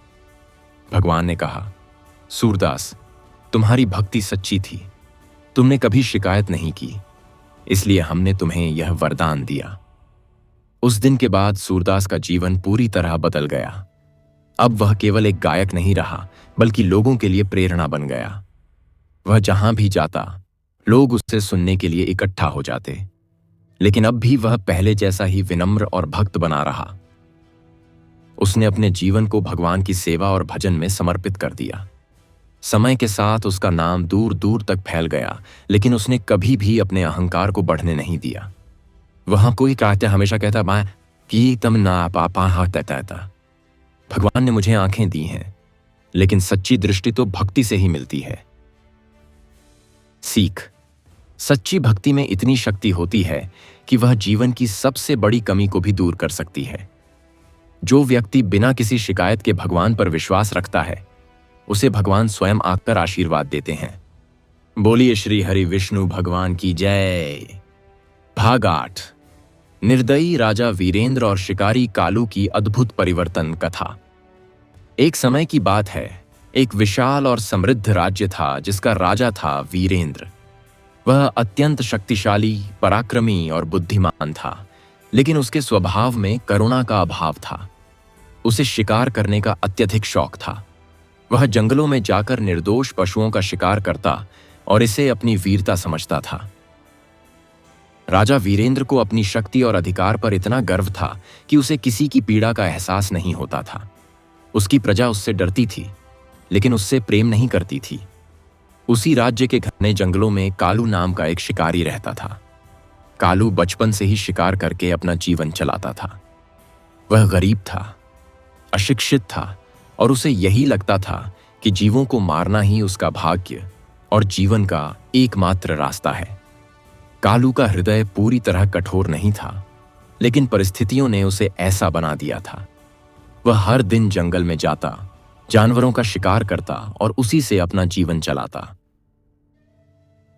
भगवान ने कहा, सूरदास, तुम्हारी भक्ति सच्ची थी, तुमने कभी शिकायत नहीं की, इसलिए हमने तुम्हें यह वरदान दिया। उस दिन के बाद सूरदास का जीवन पूरी तरह बदल गया। अब वह केवल एक गायक नहीं रहा, बल्कि लोगों के लिए प्रेरणा बन गया। वह जहां भी जाता, लोग उससे सुनने के लिए इकट्ठा हो जाते। लेकिन अब भी वह पहले जैसा ही विनम्र और भक्त बना रहा। उसने अपने जीवन को भगवान की सेवा और भजन में समर्पित कर दिया। समय के साथ उसका नाम दूर दूर तक फैल गया, लेकिन उसने कभी भी अपने अहंकार को बढ़ने नहीं दिया। वहां कोई कहते हमेशा कहता, मैं कि तम ना पापा था। भगवान ने मुझे आंखें दी हैं, लेकिन सच्ची दृष्टि तो भक्ति से ही मिलती है। सीख। सच्ची भक्ति में इतनी शक्ति होती है कि वह जीवन की सबसे बड़ी कमी को भी दूर कर सकती है। जो व्यक्ति बिना किसी शिकायत के भगवान पर विश्वास रखता है, उसे भगवान स्वयं आकर आशीर्वाद देते हैं। बोलिए श्री हरि विष्णु भगवान की जय। भाग 8। निर्दयी राजा वीरेंद्र और शिकारी कालू की अद्भुत परिवर्तन कथा। एक समय की बात है, एक विशाल और समृद्ध राज्य था जिसका राजा था वीरेंद्र। वह अत्यंत शक्तिशाली, पराक्रमी और बुद्धिमान था, लेकिन उसके स्वभाव में करुणा का अभाव था। उसे शिकार करने का अत्यधिक शौक था। वह जंगलों में जाकर निर्दोष पशुओं का शिकार करता और इसे अपनी वीरता समझता था। राजा वीरेंद्र को अपनी शक्ति और अधिकार पर इतना गर्व था कि उसे किसी की पीड़ा का एहसास नहीं होता था। उसकी प्रजा उससे डरती थी, लेकिन उससे प्रेम नहीं करती थी। उसी राज्य के घने जंगलों में कालू नाम का एक शिकारी रहता था। कालू बचपन से ही शिकार करके अपना जीवन चलाता था। वह गरीब था, अशिक्षित था और उसे यही लगता था कि जीवों को मारना ही उसका भाग्य और जीवन का एकमात्र रास्ता है। कालू का हृदय पूरी तरह कठोर नहीं था, लेकिन परिस्थितियों ने उसे ऐसा बना दिया था। वह हर दिन जंगल में जाता, जानवरों का शिकार करता और उसी से अपना जीवन चलाता।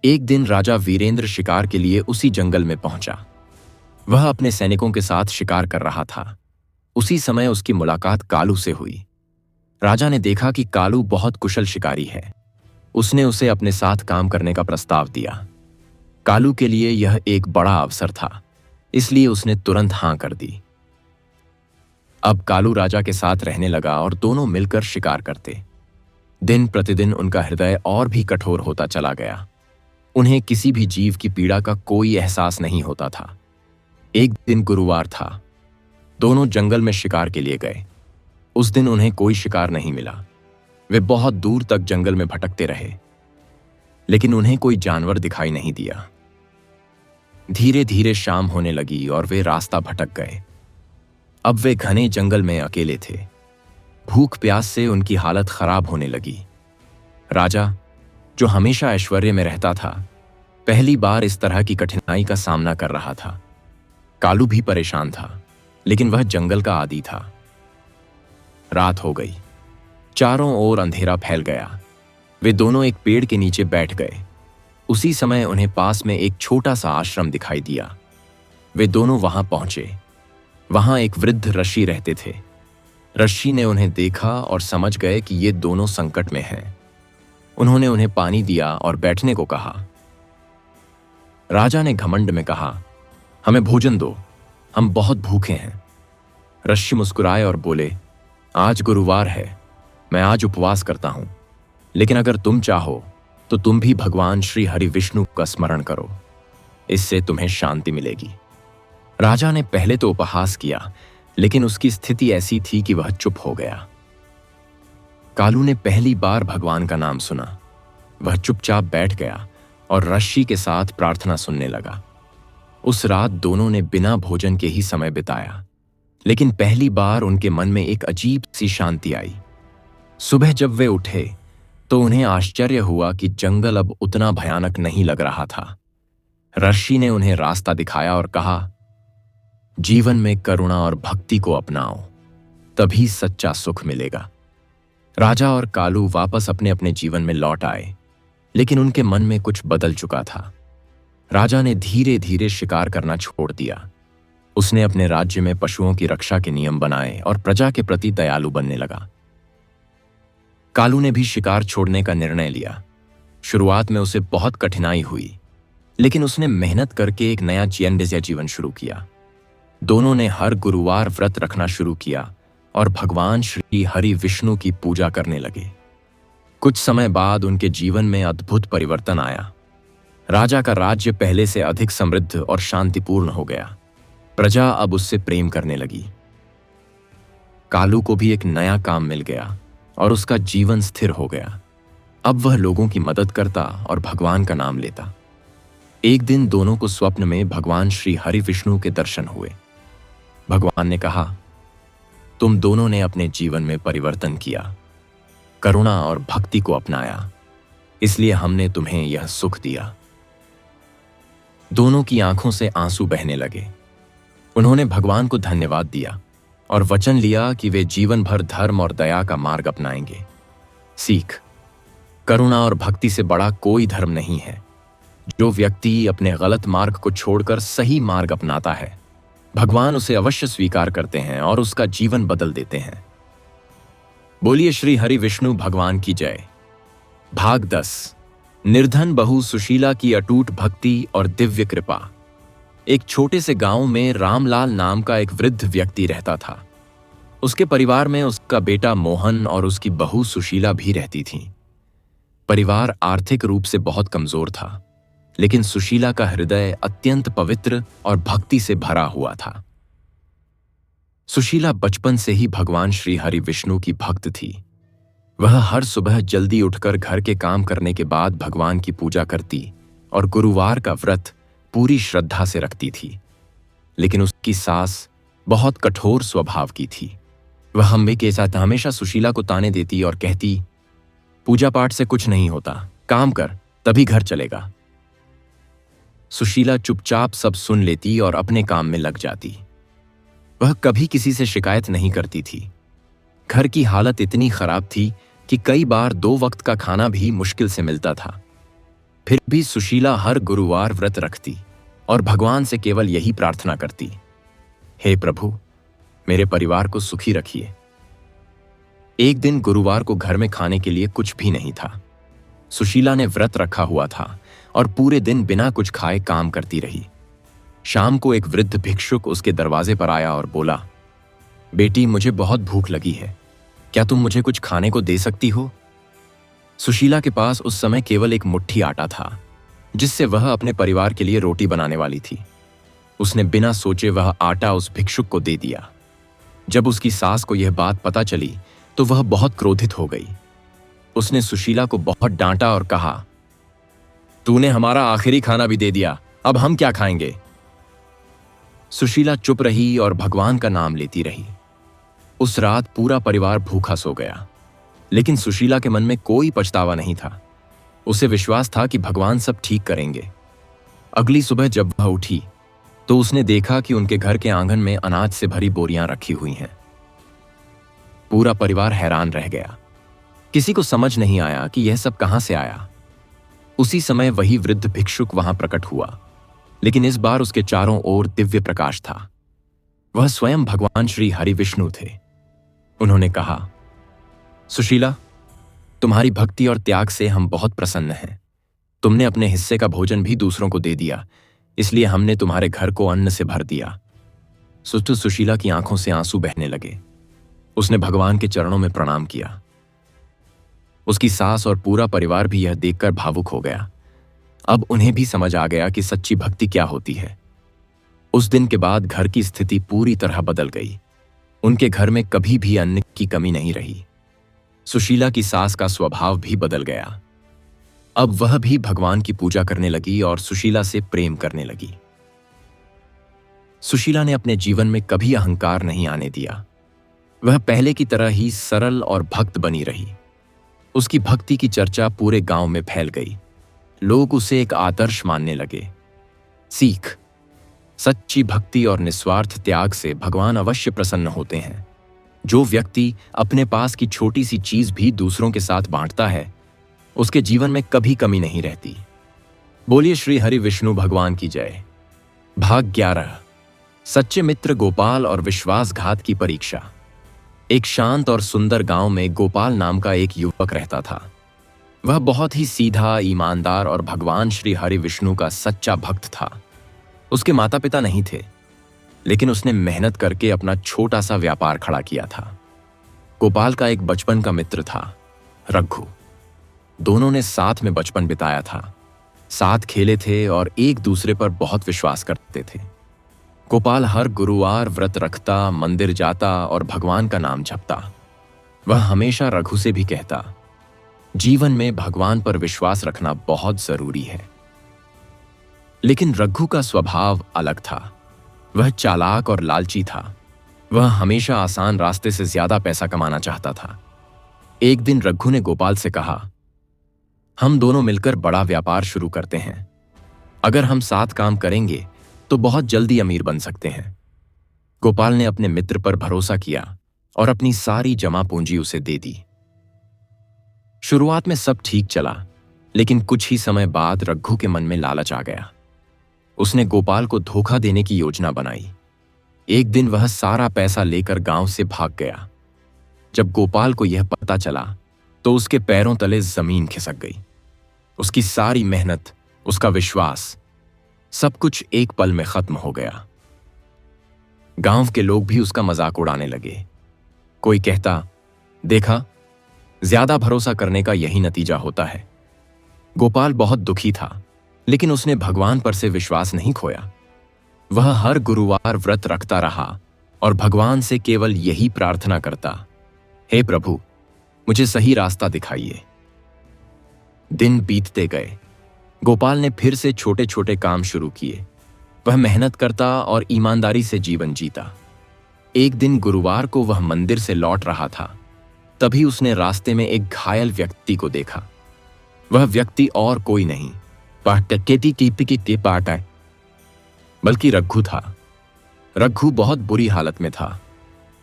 एक दिन राजा वीरेंद्र शिकार के लिए उसी जंगल में पहुंचा। वह अपने सैनिकों के साथ शिकार कर रहा था। उसी समय उसकी मुलाकात कालू से हुई। राजा ने देखा कि कालू बहुत कुशल शिकारी है। उसने उसे अपने साथ काम करने का प्रस्ताव दिया। कालू के लिए यह एक बड़ा अवसर था, इसलिए उसने तुरंत हां कर दी। अब कालू राजा के साथ रहने लगा और दोनों मिलकर शिकार करते। दिन प्रतिदिन उनका हृदय और भी कठोर होता चला गया। उन्हें किसी भी जीव की पीड़ा का कोई एहसास नहीं होता था। एक दिन गुरुवार था। दोनों जंगल में शिकार के लिए गए। उस दिन उन्हें कोई शिकार नहीं मिला। वे बहुत दूर तक जंगल में भटकते रहे, लेकिन उन्हें कोई जानवर दिखाई नहीं दिया। धीरे धीरे शाम होने लगी और वे रास्ता भटक गए। अब वे घने जंगल में अकेले थे। भूख प्यास से उनकी हालत खराब होने लगी। राजा, जो हमेशा ऐश्वर्य में रहता था, पहली बार इस तरह की कठिनाई का सामना कर रहा था। कालू भी परेशान था, लेकिन वह जंगल का आदी था। रात हो गई। चारों ओर अंधेरा फैल गया। वे दोनों एक पेड़ के नीचे बैठ गए। उसी समय उन्हें पास में एक छोटा सा आश्रम दिखाई दिया। वे दोनों वहां पहुंचे। वहां एक वृद्ध ऋषि रहते थे। ऋषि ने उन्हें देखा और समझ गए कि ये दोनों संकट में हैं। उन्होंने उन्हें पानी दिया और बैठने को कहा। राजा ने घमंड में कहा, हमें भोजन दो, हम बहुत भूखे हैं। ऋषि मुस्कुराए और बोले, आज गुरुवार है, मैं आज उपवास करता हूं, लेकिन अगर तुम चाहो तो तुम भी भगवान श्री हरि विष्णु का स्मरण करो, इससे तुम्हें शांति मिलेगी। राजा ने पहले तो उपहास किया, लेकिन उसकी स्थिति ऐसी थी कि वह चुप हो गया। कालू ने पहली बार भगवान का नाम सुना। वह चुपचाप बैठ गया और रश्मि के साथ प्रार्थना सुनने लगा। उस रात दोनों ने बिना भोजन के ही समय बिताया, लेकिन पहली बार उनके मन में एक अजीब सी शांति आई। सुबह जब वे उठे तो उन्हें आश्चर्य हुआ कि जंगल अब उतना भयानक नहीं लग रहा था। रश्मि ने उन्हें रास्ता दिखाया और कहा, जीवन में करुणा और भक्ति को अपनाओ, तभी सच्चा सुख मिलेगा। राजा और कालू वापस अपने अपने जीवन में लौट आए, लेकिन उनके मन में कुछ बदल चुका था। राजा ने धीरे धीरे शिकार करना छोड़ दिया। उसने अपने राज्य में पशुओं की रक्षा के नियम बनाए और प्रजा के प्रति दयालु बनने लगा। कालू ने भी शिकार छोड़ने का निर्णय लिया। शुरुआत में उसे बहुत कठिनाई हुई, लेकिन उसने मेहनत करके एक नया जीवन शुरू किया। दोनों ने हर गुरुवार व्रत रखना शुरू किया और भगवान श्री हरि विष्णु की पूजा करने लगे। कुछ समय बाद उनके जीवन में अद्भुत परिवर्तन आया। राजा का राज्य पहले से अधिक समृद्ध और शांतिपूर्ण हो गया। प्रजा अब उससे प्रेम करने लगी। कालू को भी एक नया काम मिल गया और उसका जीवन स्थिर हो गया। अब वह लोगों की मदद करता और भगवान का नाम लेता। एक दिन दोनों को स्वप्न में भगवान श्री हरि विष्णु के दर्शन हुए। भगवान ने कहा, तुम दोनों ने अपने जीवन में परिवर्तन किया, करुणा और भक्ति को अपनाया, इसलिए हमने तुम्हें यह सुख दिया। दोनों की आंखों से आंसू बहने लगे। उन्होंने भगवान को धन्यवाद दिया और वचन लिया कि वे जीवन भर धर्म और दया का मार्ग अपनाएंगे। सीख: करुणा और भक्ति से बड़ा कोई धर्म नहीं है। जो व्यक्ति अपने गलत मार्ग को छोड़कर सही मार्ग अपनाता है, भगवान उसे अवश्य स्वीकार करते हैं और उसका जीवन बदल देते हैं। बोलिए श्री हरि विष्णु भगवान की जय। भाग 10। निर्धन बहू सुशीला की अटूट भक्ति और दिव्य कृपा। एक छोटे से गांव में रामलाल नाम का एक वृद्ध व्यक्ति रहता था। उसके परिवार में उसका बेटा मोहन और उसकी बहू सुशीला भी रहती थीं। परिवार आर्थिक रूप से बहुत कमजोर था, लेकिन सुशीला का हृदय अत्यंत पवित्र और भक्ति से भरा हुआ था। सुशीला बचपन से ही भगवान श्री हरि विष्णु की भक्त थी। वह हर सुबह जल्दी उठकर घर के काम करने के बाद भगवान की पूजा करती और गुरुवार का व्रत पूरी श्रद्धा से रखती थी। लेकिन उसकी सास बहुत कठोर स्वभाव की थी। वह अम्बे के साथ हमेशा सुशीला को ताने देती और कहती, पूजा पाठ से कुछ नहीं होता, काम कर तभी घर चलेगा। सुशीला चुपचाप सब सुन लेती और अपने काम में लग जाती। वह कभी किसी से शिकायत नहीं करती थी। घर की हालत इतनी खराब थी कि कई बार 2 वक्त का खाना भी मुश्किल से मिलता था। फिर भी सुशीला हर गुरुवार व्रत रखती और भगवान से केवल यही प्रार्थना करती, हे प्रभु, मेरे परिवार को सुखी रखिए। एक दिन गुरुवार को घर में खाने के लिए कुछ भी नहीं था। सुशीला ने व्रत रखा हुआ था और पूरे दिन बिना कुछ खाए काम करती रही। शाम को एक वृद्ध भिक्षुक उसके दरवाजे पर आया और बोला, बेटी, मुझे बहुत भूख लगी है, क्या तुम मुझे कुछ खाने को दे सकती हो? सुशीला के पास उस समय केवल एक मुट्ठी आटा था, जिससे वह अपने परिवार के लिए रोटी बनाने वाली थी। उसने बिना सोचे वह आटा उस भिक्षुक को दे दिया। जब उसकी सास को यह बात पता चली तो वह बहुत क्रोधित हो गई। उसने सुशीला को बहुत डांटा और कहा, तूने हमारा आखिरी खाना भी दे दिया, अब हम क्या खाएंगे? सुशीला चुप रही और भगवान का नाम लेती रही। उस रात पूरा परिवार भूखा सो गया, लेकिन सुशीला के मन में कोई पछतावा नहीं था। उसे विश्वास था कि भगवान सब ठीक करेंगे। अगली सुबह जब वह उठी तो उसने देखा कि उनके घर के आंगन में अनाज से भरी बोरियां रखी हुई हैं। पूरा परिवार हैरान रह गया। किसी को समझ नहीं आया कि यह सब कहां से आया। उसी समय वही वृद्ध भिक्षुक वहां प्रकट हुआ, लेकिन इस बार उसके चारों ओर दिव्य प्रकाश था। वह स्वयं भगवान श्री हरि विष्णु थे। उन्होंने कहा, सुशीला, तुम्हारी भक्ति और त्याग से हम बहुत प्रसन्न हैं। तुमने अपने हिस्से का भोजन भी दूसरों को दे दिया, इसलिए हमने तुम्हारे घर को अन्न से भर दिया। सुशीला की आंखों से आंसू बहने लगे। उसने भगवान के चरणों में प्रणाम किया। उसकी सास और पूरा परिवार भी यह देखकर भावुक हो गया। अब उन्हें भी समझ आ गया कि सच्ची भक्ति क्या होती है। उस दिन के बाद घर की स्थिति पूरी तरह बदल गई। उनके घर में कभी भी अन्न की कमी नहीं रही। सुशीला की सास का स्वभाव भी बदल गया। अब वह भी भगवान की पूजा करने लगी और सुशीला से प्रेम करने लगी। सुशीला ने अपने जीवन में कभी अहंकार नहीं आने दिया। वह पहले की तरह ही सरल और भक्त बनी रही। उसकी भक्ति की चर्चा पूरे गांव में फैल गई। लोग उसे एक आदर्श मानने लगे। सीख: सच्ची भक्ति और निस्वार्थ त्याग से भगवान अवश्य प्रसन्न होते हैं। जो व्यक्ति अपने पास की छोटी सी चीज भी दूसरों के साथ बांटता है, उसके जीवन में कभी कमी नहीं रहती। बोलिए श्री हरि विष्णु भगवान की जय। भाग 11: सच्चे मित्र गोपाल और विश्वासघात की परीक्षा। एक शांत और सुंदर गांव में गोपाल नाम का एक युवक रहता था। वह बहुत ही सीधा, ईमानदार और भगवान श्री हरि विष्णु का सच्चा भक्त था। उसके माता पिता नहीं थे, लेकिन उसने मेहनत करके अपना छोटा सा व्यापार खड़ा किया था। गोपाल का एक बचपन का मित्र था, रघु। दोनों ने साथ में बचपन बिताया था, साथ खेले थे और एक दूसरे पर बहुत विश्वास करते थे। गोपाल हर गुरुवार व्रत रखता, मंदिर जाता और भगवान का नाम जपता। वह हमेशा रघु से भी कहता, जीवन में भगवान पर विश्वास रखना बहुत जरूरी है। लेकिन रघु का स्वभाव अलग था। वह चालाक और लालची था। वह हमेशा आसान रास्ते से ज्यादा पैसा कमाना चाहता था। एक दिन रघु ने गोपाल से कहा, हम दोनों मिलकर बड़ा व्यापार शुरू करते हैं। अगर हम साथ काम करेंगे तो बहुत जल्दी अमीर बन सकते हैं। गोपाल ने अपने मित्र पर भरोसा किया और अपनी सारी जमा पूंजी उसे दे दी। शुरुआत में सब ठीक चला, लेकिन कुछ ही समय बाद रघु के मन में लालच आ गया। उसने गोपाल को धोखा देने की योजना बनाई। एक दिन वह सारा पैसा लेकर गांव से भाग गया। जब गोपाल को यह पता चला तो उसके पैरों तले जमीन खिसक गई। उसकी सारी मेहनत, उसका विश्वास, सब कुछ एक पल में खत्म हो गया। गांव के लोग भी उसका मजाक उड़ाने लगे। कोई कहता, देखा, ज्यादा भरोसा करने का यही नतीजा होता है। गोपाल बहुत दुखी था, लेकिन उसने भगवान पर से विश्वास नहीं खोया। वह हर गुरुवार व्रत रखता रहा और भगवान से केवल यही प्रार्थना करता, हे प्रभु, मुझे सही रास्ता दिखाइए। दिन बीतते गए। गोपाल ने फिर से छोटे छोटे काम शुरू किए। वह मेहनत करता और ईमानदारी से जीवन जीता। एक दिन गुरुवार को वह मंदिर से लौट रहा था। तभी उसने रास्ते में एक घायल व्यक्ति को देखा। वह व्यक्ति और कोई नहीं, बल्कि रघु था। रघु बहुत बुरी हालत में था।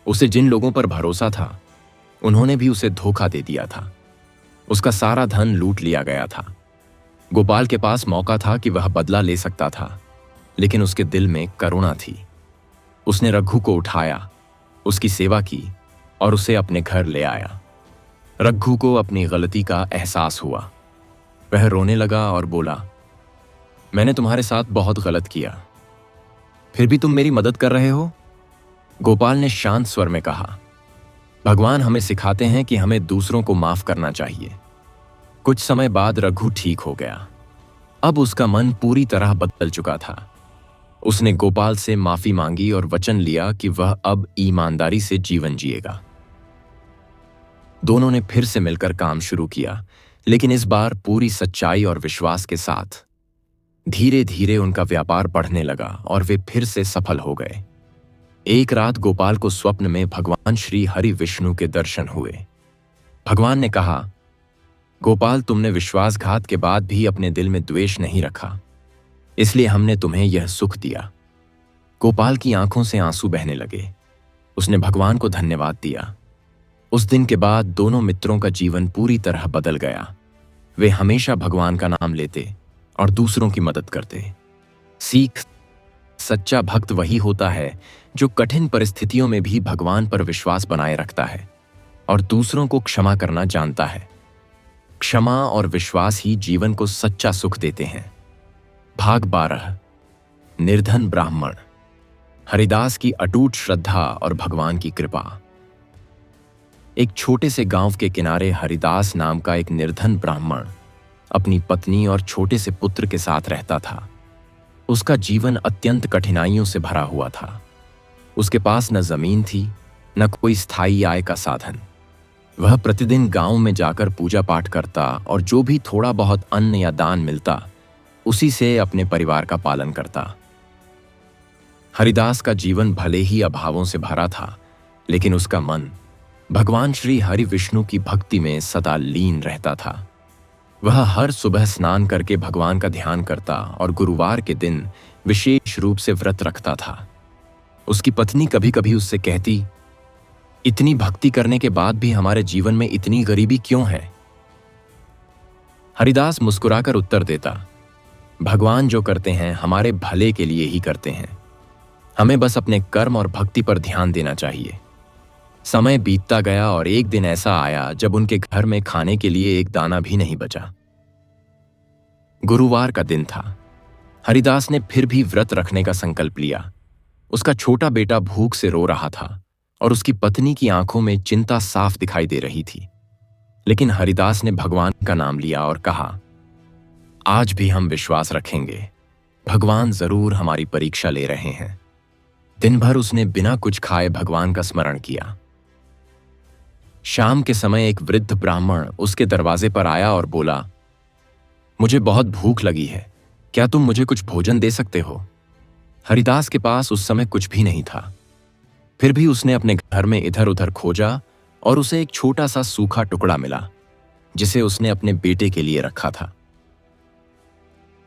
उसे जिन लोगों पर भरोसा था, उन्होंने भी उसे धोखा दे दिया था। उसका सारा धन लूट लिया गया था। गोपाल के पास मौका था कि वह बदला ले सकता था, लेकिन उसके दिल में करुणा थी। उसने रघु को उठाया, उसकी सेवा की और उसे अपने घर ले आया। रघु को अपनी गलती का एहसास हुआ। वह रोने लगा और बोला, मैंने तुम्हारे साथ बहुत गलत किया, फिर भी तुम मेरी मदद कर रहे हो। गोपाल ने शांत स्वर में कहा, भगवान हमें सिखाते हैं कि हमें दूसरों को माफ करना चाहिए। कुछ समय बाद रघु ठीक हो गया। अब उसका मन पूरी तरह बदल चुका था। उसने गोपाल से माफी मांगी और वचन लिया कि वह अब ईमानदारी से जीवन जिएगा। दोनों ने फिर से मिलकर काम शुरू किया, लेकिन इस बार पूरी सच्चाई और विश्वास के साथ। धीरे धीरे उनका व्यापार बढ़ने लगा और वे फिर से सफल हो गए। एक रात गोपाल को स्वप्न में भगवान श्री हरि विष्णु के दर्शन हुए। भगवान ने कहा, गोपाल, तुमने विश्वासघात के बाद भी अपने दिल में द्वेष नहीं रखा, इसलिए हमने तुम्हें यह सुख दिया। गोपाल की आंखों से आंसू बहने लगे। उसने भगवान को धन्यवाद दिया। उस दिन के बाद दोनों मित्रों का जीवन पूरी तरह बदल गया। वे हमेशा भगवान का नाम लेते और दूसरों की मदद करते। सीख: सच्चा भक्त वही होता है जो कठिन परिस्थितियों में भी भगवान पर विश्वास बनाए रखता है और दूसरों को क्षमा करना जानता है। क्षमा और विश्वास ही जीवन को सच्चा सुख देते हैं। भाग 12: निर्धन ब्राह्मण। हरिदास की अटूट श्रद्धा और भगवान की कृपा। एक छोटे से गांव के किनारे हरिदास नाम का एक निर्धन ब्राह्मण अपनी पत्नी और छोटे से पुत्र के साथ रहता था। उसका जीवन अत्यंत कठिनाइयों से भरा हुआ था। उसके पास न जमीन थी, न कोई स्थायी आय का साधन। वह प्रतिदिन गांव में जाकर पूजा पाठ करता और जो भी थोड़ा बहुत अन्न या दान मिलता उसी से अपने परिवार का पालन करता। हरिदास का जीवन भले ही अभावों से भरा था, लेकिन उसका मन भगवान श्री हरि विष्णु की भक्ति में सदा लीन रहता था। वह हर सुबह स्नान करके भगवान का ध्यान करता और गुरुवार के दिन विशेष रूप से व्रत रखता था। उसकी पत्नी कभी कभी उससे कहती, इतनी भक्ति करने के बाद भी हमारे जीवन में इतनी गरीबी क्यों है? हरिदास मुस्कुराकर उत्तर देता, भगवान जो करते हैं हमारे भले के लिए ही करते हैं। हमें बस अपने कर्म और भक्ति पर ध्यान देना चाहिए। समय बीतता गया और एक दिन ऐसा आया जब उनके घर में खाने के लिए एक दाना भी नहीं बचा। गुरुवार का दिन था। हरिदास ने फिर भी व्रत रखने का संकल्प लिया। उसका छोटा बेटा भूख से रो रहा था और उसकी पत्नी की आंखों में चिंता साफ दिखाई दे रही थी। लेकिन हरिदास ने भगवान का नाम लिया और कहा, आज भी हम विश्वास रखेंगे, भगवान जरूर हमारी परीक्षा ले रहे हैं। दिन भर उसने बिना कुछ खाए भगवान का स्मरण किया। शाम के समय एक वृद्ध ब्राह्मण उसके दरवाजे पर आया और बोला, मुझे बहुत भूख लगी है, क्या तुम मुझे कुछ भोजन दे सकते हो? हरिदास के पास उस समय कुछ भी नहीं था। फिर भी उसने अपने घर में इधर उधर खोजा और उसे एक छोटा सा सूखा टुकड़ा मिला, जिसे उसने अपने बेटे के लिए रखा था।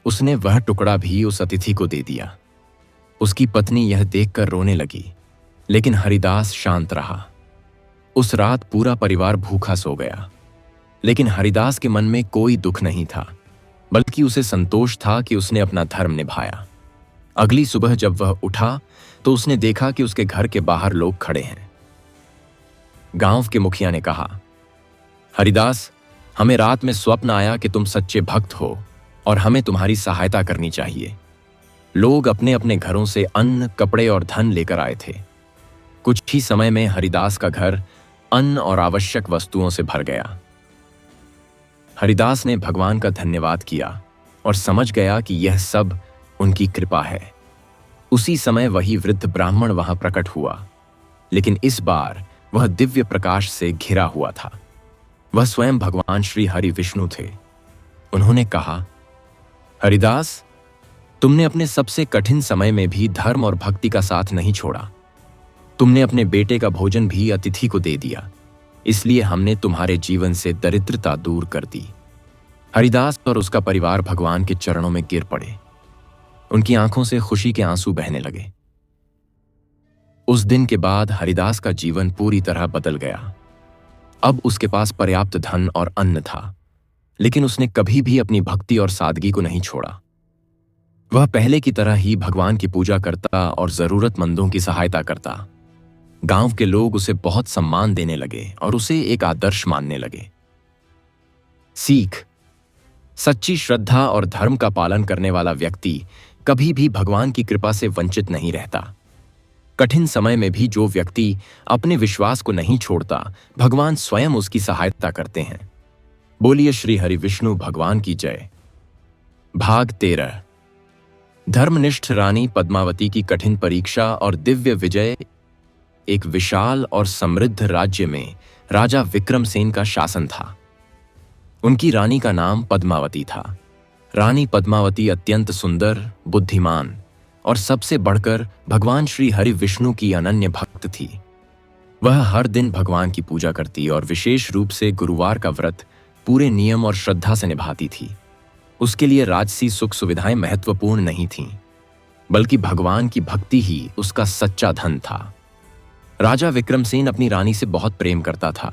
उसने वह टुकड़ा भी उस अतिथि को दे दिया। उसकी पत्नी यह देखकर रोने लगी, लेकिन हरिदास शांत रहा। उस रात पूरा परिवार भूखा सो गया, लेकिन हरिदास के मन में कोई दुख नहीं था, बल्कि उसे संतोष था कि उसने अपना धर्म निभाया। अगली सुबह जब वह उठा तो उसने देखा कि उसके घर के बाहर लोग खड़े हैं। गांव के मुखिया ने कहा, हरिदास, हमें रात में स्वप्न आया कि तुम सच्चे भक्त हो और हमें तुम्हारी सहायता करनी चाहिए। लोग अपने अपने घरों से अन्न, कपड़े और धन लेकर आए थे। कुछ ही समय में हरिदास का घर अन्न और आवश्यक वस्तुओं से भर गया। हरिदास ने भगवान का धन्यवाद किया और समझ गया कि यह सब उनकी कृपा है। उसी समय वही वृद्ध ब्राह्मण वहां प्रकट हुआ, लेकिन इस बार वह दिव्य प्रकाश से घिरा हुआ था। वह स्वयं भगवान श्री हरि विष्णु थे। उन्होंने कहा, हरिदास, तुमने अपने सबसे कठिन समय में भी धर्म और भक्ति का साथ नहीं छोड़ा। तुमने अपने बेटे का भोजन भी अतिथि को दे दिया, इसलिए हमने तुम्हारे जीवन से दरिद्रता दूर कर दी। हरिदास और उसका परिवार भगवान के चरणों में गिर पड़े। उनकी आंखों से खुशी के आंसू बहने लगे। उस दिन के बाद हरिदास का जीवन पूरी तरह बदल गया। अब उसके पास पर्याप्त धन और अन्न था, लेकिन उसने कभी भी अपनी भक्ति और सादगी को नहीं छोड़ा। वह पहले की तरह ही भगवान की पूजा करता और जरूरतमंदों की सहायता करता। गांव के लोग उसे बहुत सम्मान देने लगे और उसे एक आदर्श मानने लगे। सीख: सच्ची श्रद्धा और धर्म का पालन करने वाला व्यक्ति कभी भी भगवान की कृपा से वंचित नहीं रहता। कठिन समय में भी जो व्यक्ति अपने विश्वास को नहीं छोड़ता, भगवान स्वयं उसकी सहायता करते हैं। बोलिए श्री हरि विष्णु भगवान की जय। भाग 13। धर्मनिष्ठ रानी पद्मावती की कठिन परीक्षा और दिव्य विजय। एक विशाल और समृद्ध राज्य में राजा विक्रमसेन का शासन था। उनकी रानी का नाम पद्मावती था। रानी पद्मावती अत्यंत सुंदर, बुद्धिमान और सबसे बढ़कर भगवान श्री हरि विष्णु की अनन्य भक्त थी। वह हर दिन भगवान की पूजा करती और विशेष रूप से गुरुवार का व्रत पूरे नियम और श्रद्धा से निभाती थी। उसके लिए राजसी सुख सुविधाएं महत्वपूर्ण नहीं थीं, बल्कि भगवान की भक्ति ही उसका सच्चा धन था। राजा विक्रमसेन अपनी रानी से बहुत प्रेम करता था,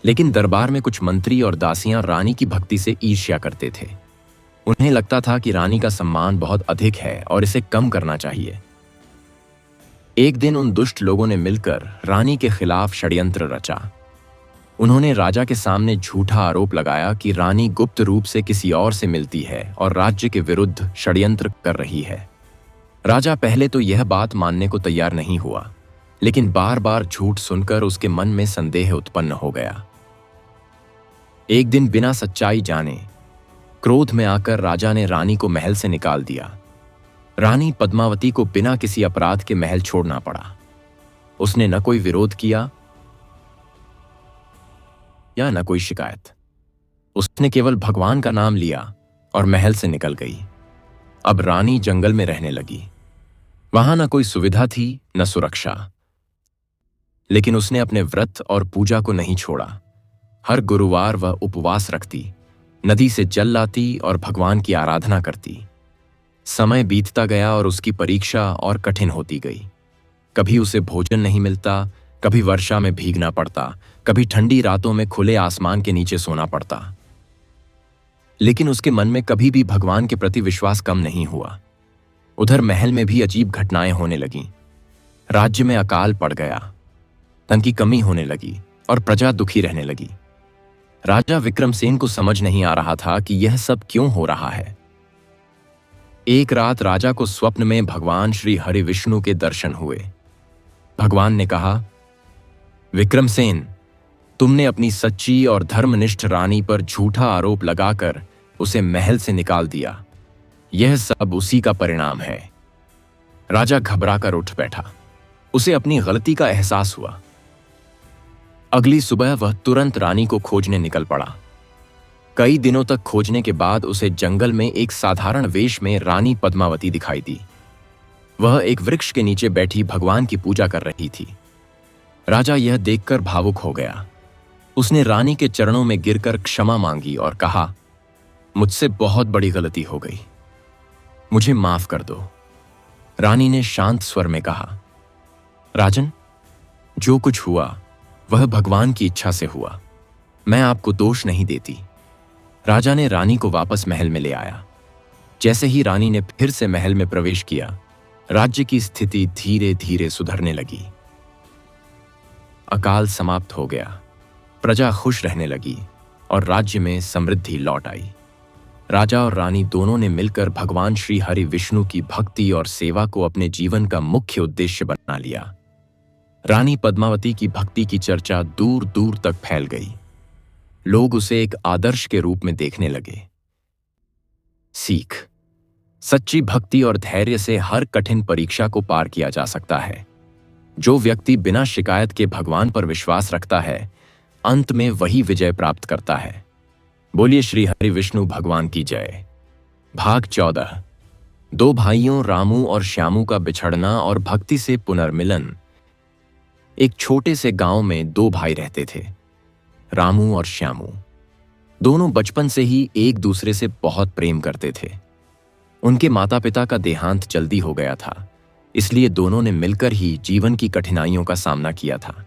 लेकिन दरबार में कुछ मंत्री और दासियां रानी की भक्ति से ईर्ष्या करते थे। उन्हें लगता था कि रानी का सम्मान बहुत अधिक है और इसे कम करना चाहिए। एक दिन उन दुष्ट लोगों ने मिलकर रानी के खिलाफ षड्यंत्र रचा। उन्होंने राजा के सामने झूठा आरोप लगाया कि रानी गुप्त रूप से किसी और से मिलती है और राज्य के विरुद्ध षड्यंत्र कर रही है। राजा पहले तो यह बात मानने को तैयार नहीं हुआ, लेकिन बार बार झूठ सुनकर उसके मन में संदेह उत्पन्न हो गया। एक दिन बिना सच्चाई जाने क्रोध में आकर राजा ने रानी को महल से निकाल दिया। रानी पद्मावती को बिना किसी अपराध के महल छोड़ना पड़ा। उसने न कोई विरोध किया या न कोई शिकायत। उसने केवल भगवान का नाम लिया और महल से निकल गई। अब रानी जंगल में रहने लगी। वहां न कोई सुविधा थी न सुरक्षा, लेकिन उसने अपने व्रत और पूजा को नहीं छोड़ा। हर गुरुवार वह उपवास रखती, नदी से जल लाती और भगवान की आराधना करती। समय बीतता गया और उसकी परीक्षा और कठिन होती गई। कभी उसे भोजन नहीं मिलता, कभी वर्षा में भीगना पड़ता, कभी ठंडी रातों में खुले आसमान के नीचे सोना पड़ता। लेकिन उसके मन में कभी भी भगवान के प्रति विश्वास कम नहीं हुआ। उधर महल में भी अजीब घटनाएं होने लगीं। राज्य में अकाल पड़ गया, धन की कमी होने लगी और प्रजा दुखी रहने लगी। राजा विक्रमसेन को समझ नहीं आ रहा था कि यह सब क्यों हो रहा है। एक रात राजा को स्वप्न में भगवान श्री हरि विष्णु के दर्शन हुए। भगवान ने कहा, विक्रमसेन, तुमने अपनी सच्ची और धर्मनिष्ठ रानी पर झूठा आरोप लगाकर उसे महल से निकाल दिया। यह सब उसी का परिणाम है। राजा घबराकर उठ बैठा। उसे अपनी गलती का एहसास हुआ। अगली सुबह वह तुरंत रानी को खोजने निकल पड़ा। कई दिनों तक खोजने के बाद उसे जंगल में एक साधारण वेश में रानी पद्मावती दिखाई दी। वह एक वृक्ष के नीचे बैठी भगवान की पूजा कर रही थी। राजा यह देखकर भावुक हो गया। उसने रानी के चरणों में गिरकर क्षमा मांगी और कहा, मुझसे बहुत बड़ी गलती हो गई, मुझे माफ कर दो। रानी ने शांत स्वर में कहा, राजन, जो कुछ हुआ वह भगवान की इच्छा से हुआ। मैं आपको दोष नहीं देती। राजा ने रानी को वापस महल में ले आया। जैसे ही रानी ने फिर से महल में प्रवेश किया, राज्य की स्थिति धीरे धीरे सुधरने लगी। अकाल समाप्त हो गया, प्रजा खुश रहने लगी और राज्य में समृद्धि लौट आई। राजा और रानी दोनों ने मिलकर भगवान श्री हरि विष्णु की भक्ति और सेवा को अपने जीवन का मुख्य उद्देश्य बना लिया। रानी पद्मावती की भक्ति की चर्चा दूर दूर तक फैल गई। लोग उसे एक आदर्श के रूप में देखने लगे। सीख: सच्ची भक्ति और धैर्य से हर कठिन परीक्षा को पार किया जा सकता है। जो व्यक्ति बिना शिकायत के भगवान पर विश्वास रखता है, अंत में वही विजय प्राप्त करता है। बोलिए श्री हरि विष्णु भगवान की जय। भाग 14। दो भाइयों रामू और श्यामू का बिछड़ना और भक्ति से पुनर्मिलन। एक छोटे से गांव में दो भाई रहते थे, रामू और श्यामू। दोनों बचपन से ही एक दूसरे से बहुत प्रेम करते थे। उनके माता पिता का देहांत जल्दी हो गया था, इसलिए दोनों ने मिलकर ही जीवन की कठिनाइयों का सामना किया था।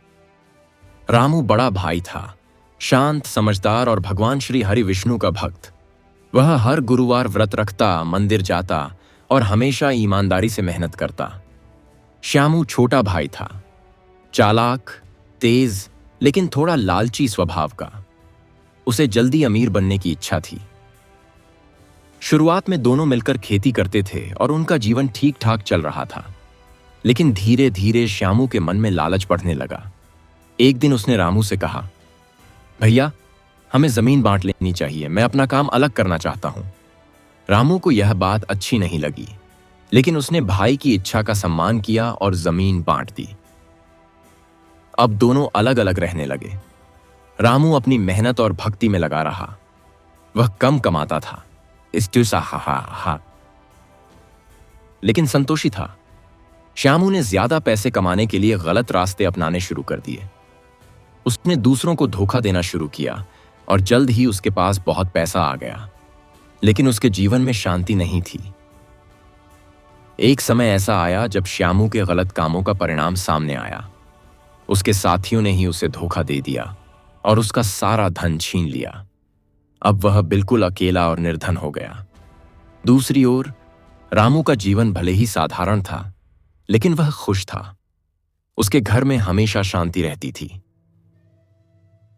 रामू बड़ा भाई था, शांत, समझदार और भगवान श्री हरि विष्णु का भक्त। वह हर गुरुवार व्रत रखता, मंदिर जाता और हमेशा ईमानदारी से मेहनत करता। श्यामू छोटा भाई था, चालाक, तेज, लेकिन थोड़ा लालची स्वभाव का। उसे जल्दी अमीर बनने की इच्छा थी। शुरुआत में दोनों मिलकर खेती करते थे और उनका जीवन ठीक ठाक चल रहा था। लेकिन धीरे धीरे श्यामू के मन में लालच बढ़ने लगा। एक दिन उसने रामू से कहा, भैया, हमें जमीन बांट लेनी चाहिए, मैं अपना काम अलग करना चाहता हूं। रामू को यह बात अच्छी नहीं लगी, लेकिन उसने भाई की इच्छा का सम्मान किया और जमीन बांट दी। अब दोनों अलग अलग रहने लगे। रामू अपनी मेहनत और भक्ति में लगा रहा। वह कम कमाता था, लेकिन संतोषी था। श्यामू ने ज्यादा पैसे कमाने के लिए गलत रास्ते अपनाने शुरू कर दिए। उसने दूसरों को धोखा देना शुरू किया और जल्द ही उसके पास बहुत पैसा आ गया, लेकिन उसके जीवन में शांति नहीं थी। एक समय ऐसा आया जब श्यामू के गलत कामों का परिणाम सामने आया। उसके साथियों ने ही उसे धोखा दे दिया और उसका सारा धन छीन लिया। अब वह बिल्कुल अकेला और निर्धन हो गया। दूसरी ओर रामू का जीवन भले ही साधारण था, लेकिन वह खुश था। उसके घर में हमेशा शांति रहती थी।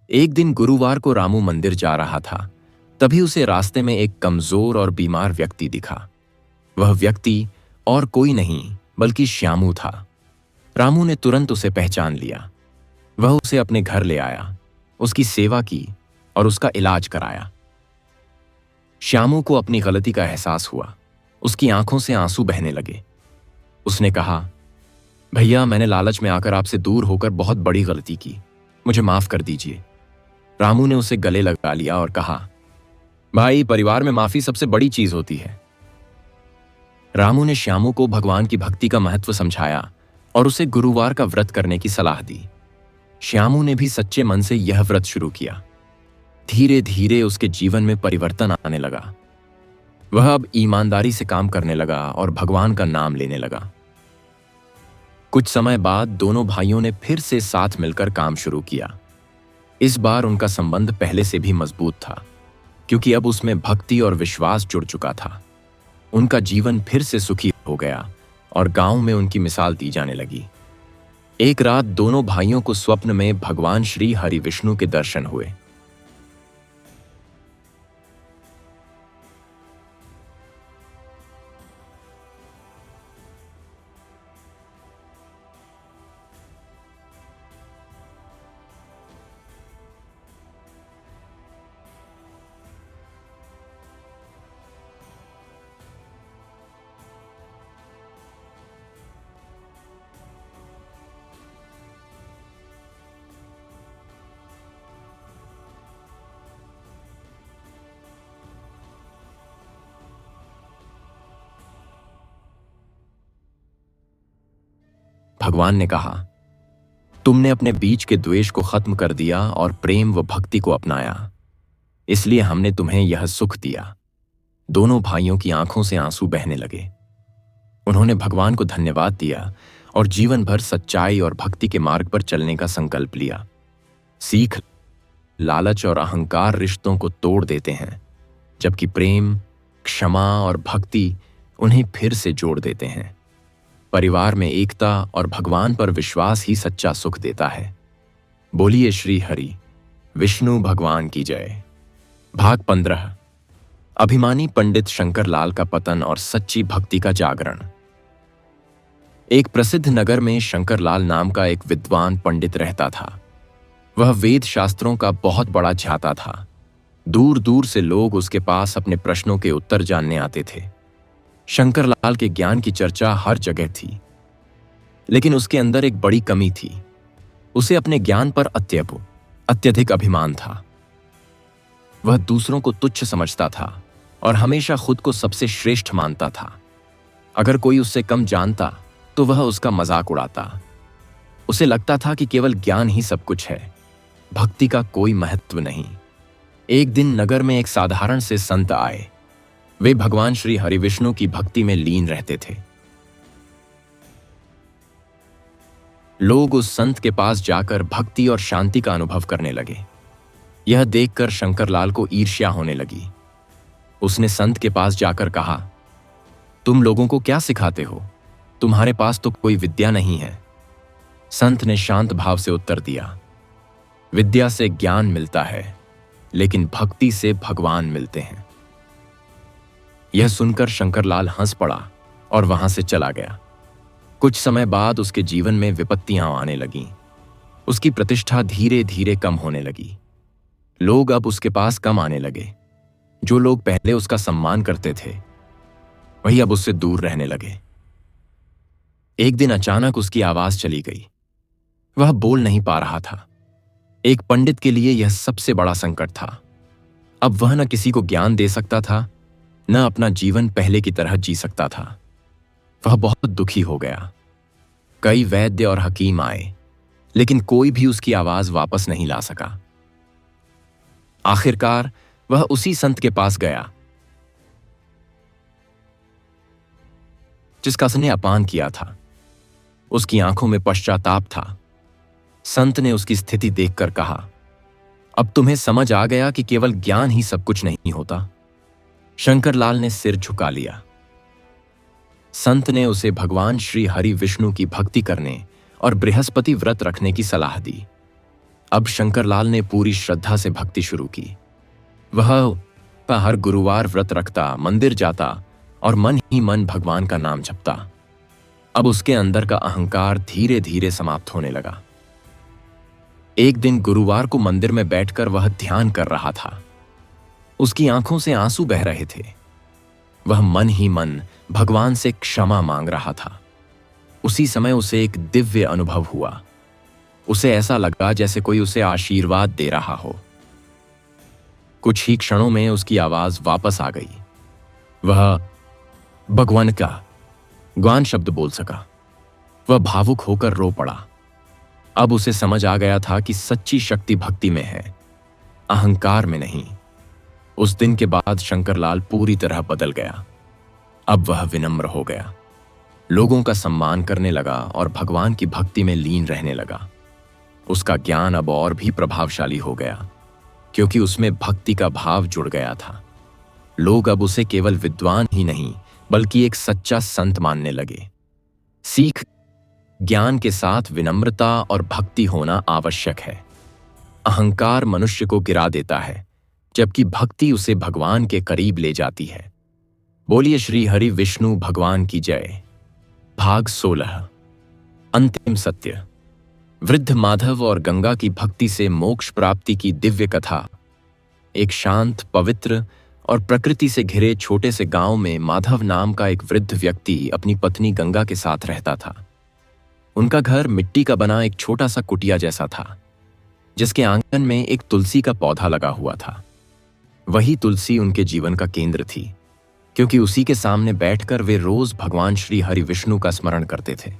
एक दिन गुरुवार को रामू मंदिर जा रहा था, तभी उसे रास्ते में एक कमजोर और बीमार व्यक्ति दिखा। वह व्यक्ति और कोई नहीं बल्कि श्यामू था। रामू ने तुरंत उसे पहचान लिया। वह उसे अपने घर ले आया, उसकी सेवा की और उसका इलाज कराया। श्यामू को अपनी गलती का एहसास हुआ। उसकी आंखों से आंसू बहने लगे। उसने कहा, भैया, मैंने लालच में आकर आपसे दूर होकर बहुत बड़ी गलती की, मुझे माफ कर दीजिए। रामू ने उसे गले लगा लिया और कहा, भाई, परिवार में माफी सबसे बड़ी चीज होती है। रामू ने श्यामू को भगवान की भक्ति का महत्व समझाया और उसे गुरुवार का व्रत करने की सलाह दी। श्यामू ने भी सच्चे मन से यह व्रत शुरू किया। धीरे धीरे उसके जीवन में परिवर्तन आने लगा। वह अब ईमानदारी से काम करने लगा और भगवान का नाम लेने लगा। कुछ समय बाद दोनों भाइयों ने फिर से साथ मिलकर काम शुरू किया। इस बार उनका संबंध पहले से भी मजबूत था, क्योंकि अब उसमें भक्ति और विश्वास जुड़ चुका था। उनका जीवन फिर से सुखी हो गया और गांव में उनकी मिसाल दी जाने लगी। एक रात दोनों भाइयों को स्वप्न में भगवान श्री हरि विष्णु के दर्शन हुए। भगवान ने कहा, तुमने अपने बीच के द्वेष को खत्म कर दिया और प्रेम व भक्ति को अपनाया, इसलिए हमने तुम्हें यह सुख दिया। दोनों भाइयों की आंखों से आंसू बहने लगे। उन्होंने भगवान को धन्यवाद दिया और जीवन भर सच्चाई और भक्ति के मार्ग पर चलने का संकल्प लिया। सीख, लालच और अहंकार रिश्तों को तोड़ देते हैं, जबकि प्रेम, क्षमा और भक्ति उन्हें फिर से जोड़ देते हैं। परिवार में एकता और भगवान पर विश्वास ही सच्चा सुख देता है। बोलिए श्री हरि विष्णु भगवान की जय। भाग 15। अभिमानी पंडित शंकरलाल का पतन और सच्ची भक्ति का जागरण। एक प्रसिद्ध नगर में शंकरलाल नाम का एक विद्वान पंडित रहता था। वह वेद शास्त्रों का बहुत बड़ा ज्ञाता था। दूर दूर से लोग उसके पास अपने प्रश्नों के उत्तर जानने आते थे। शंकरलाल के ज्ञान की चर्चा हर जगह थी, लेकिन उसके अंदर एक बड़ी कमी थी। उसे अपने ज्ञान पर अत्यधिक अभिमान था। वह दूसरों को तुच्छ समझता था और हमेशा खुद को सबसे श्रेष्ठ मानता था। अगर कोई उससे कम जानता तो वह उसका मजाक उड़ाता। उसे लगता था कि केवल ज्ञान ही सब कुछ है, भक्ति का कोई महत्व नहीं। एक दिन नगर में एक साधारण से संत आए। वे भगवान श्री हरि विष्णु की भक्ति में लीन रहते थे। लोग उस संत के पास जाकर भक्ति और शांति का अनुभव करने लगे। यह देखकर शंकरलाल को ईर्ष्या होने लगी। उसने संत के पास जाकर कहा, तुम लोगों को क्या सिखाते हो? तुम्हारे पास तो कोई विद्या नहीं है। संत ने शांत भाव से उत्तर दिया, विद्या से ज्ञान मिलता है, लेकिन भक्ति से भगवान मिलते हैं। यह सुनकर शंकरलाल हंस पड़ा और वहां से चला गया। कुछ समय बाद उसके जीवन में विपत्तियां आने लगीं। उसकी प्रतिष्ठा धीरे धीरे कम होने लगी। लोग अब उसके पास कम आने लगे। जो लोग पहले उसका सम्मान करते थे, वही अब उससे दूर रहने लगे। एक दिन अचानक उसकी आवाज चली गई। वह बोल नहीं पा रहा था। एक पंडित के लिए यह सबसे बड़ा संकट था। अब वह न किसी को ज्ञान दे सकता था, न अपना जीवन पहले की तरह जी सकता था। वह बहुत दुखी हो गया। कई वैद्य और हकीम आए, लेकिन कोई भी उसकी आवाज वापस नहीं ला सका। आखिरकार वह उसी संत के पास गया जिसका उसने अपमान किया था। उसकी आंखों में पश्चाताप था। संत ने उसकी स्थिति देखकर कहा, अब तुम्हें समझ आ गया कि केवल ज्ञान ही सब कुछ नहीं होता। शंकरलाल ने सिर झुका लिया। संत ने उसे भगवान श्री हरि विष्णु की भक्ति करने और बृहस्पति व्रत रखने की सलाह दी। अब शंकरलाल ने पूरी श्रद्धा से भक्ति शुरू की। वह हर गुरुवार व्रत रखता, मंदिर जाता और मन ही मन भगवान का नाम जपता। अब उसके अंदर का अहंकार धीरे धीरे समाप्त होने लगा। एक दिन गुरुवार को मंदिर में बैठकर वह ध्यान कर रहा था। उसकी आंखों से आंसू बह रहे थे। वह मन ही मन भगवान से क्षमा मांग रहा था। उसी समय उसे एक दिव्य अनुभव हुआ। उसे ऐसा लगा जैसे कोई उसे आशीर्वाद दे रहा हो। कुछ ही क्षणों में उसकी आवाज वापस आ गई। वह भगवान का ग्वान शब्द बोल सका। वह भावुक होकर रो पड़ा। अब उसे समझ आ गया था कि सच्ची शक्ति भक्ति में है, अहंकार में नहीं। उस दिन के बाद शंकरलाल पूरी तरह बदल गया। अब वह विनम्र हो गया, लोगों का सम्मान करने लगा और भगवान की भक्ति में लीन रहने लगा। उसका ज्ञान अब और भी प्रभावशाली हो गया, क्योंकि उसमें भक्ति का भाव जुड़ गया था। लोग अब उसे केवल विद्वान ही नहीं, बल्कि एक सच्चा संत मानने लगे। सीख: ज्ञान के साथ विनम्रता और भक्ति होना आवश्यक है। अहंकार मनुष्य को गिरा देता है, जबकि भक्ति उसे भगवान के करीब ले जाती है। बोलिए श्री हरि विष्णु भगवान की जय। भाग 16। अंतिम सत्य। वृद्ध माधव और गंगा की भक्ति से मोक्ष प्राप्ति की दिव्य कथा। एक शांत, पवित्र और प्रकृति से घिरे छोटे से गांव में माधव नाम का एक वृद्ध व्यक्ति अपनी पत्नी गंगा के साथ रहता था। उनका घर मिट्टी का बना एक छोटा सा कुटिया जैसा था, जिसके आंगन में एक तुलसी का पौधा लगा हुआ था। वही तुलसी उनके जीवन का केंद्र थी, क्योंकि उसी के सामने बैठकर वे रोज भगवान श्री हरि विष्णु का स्मरण करते थे।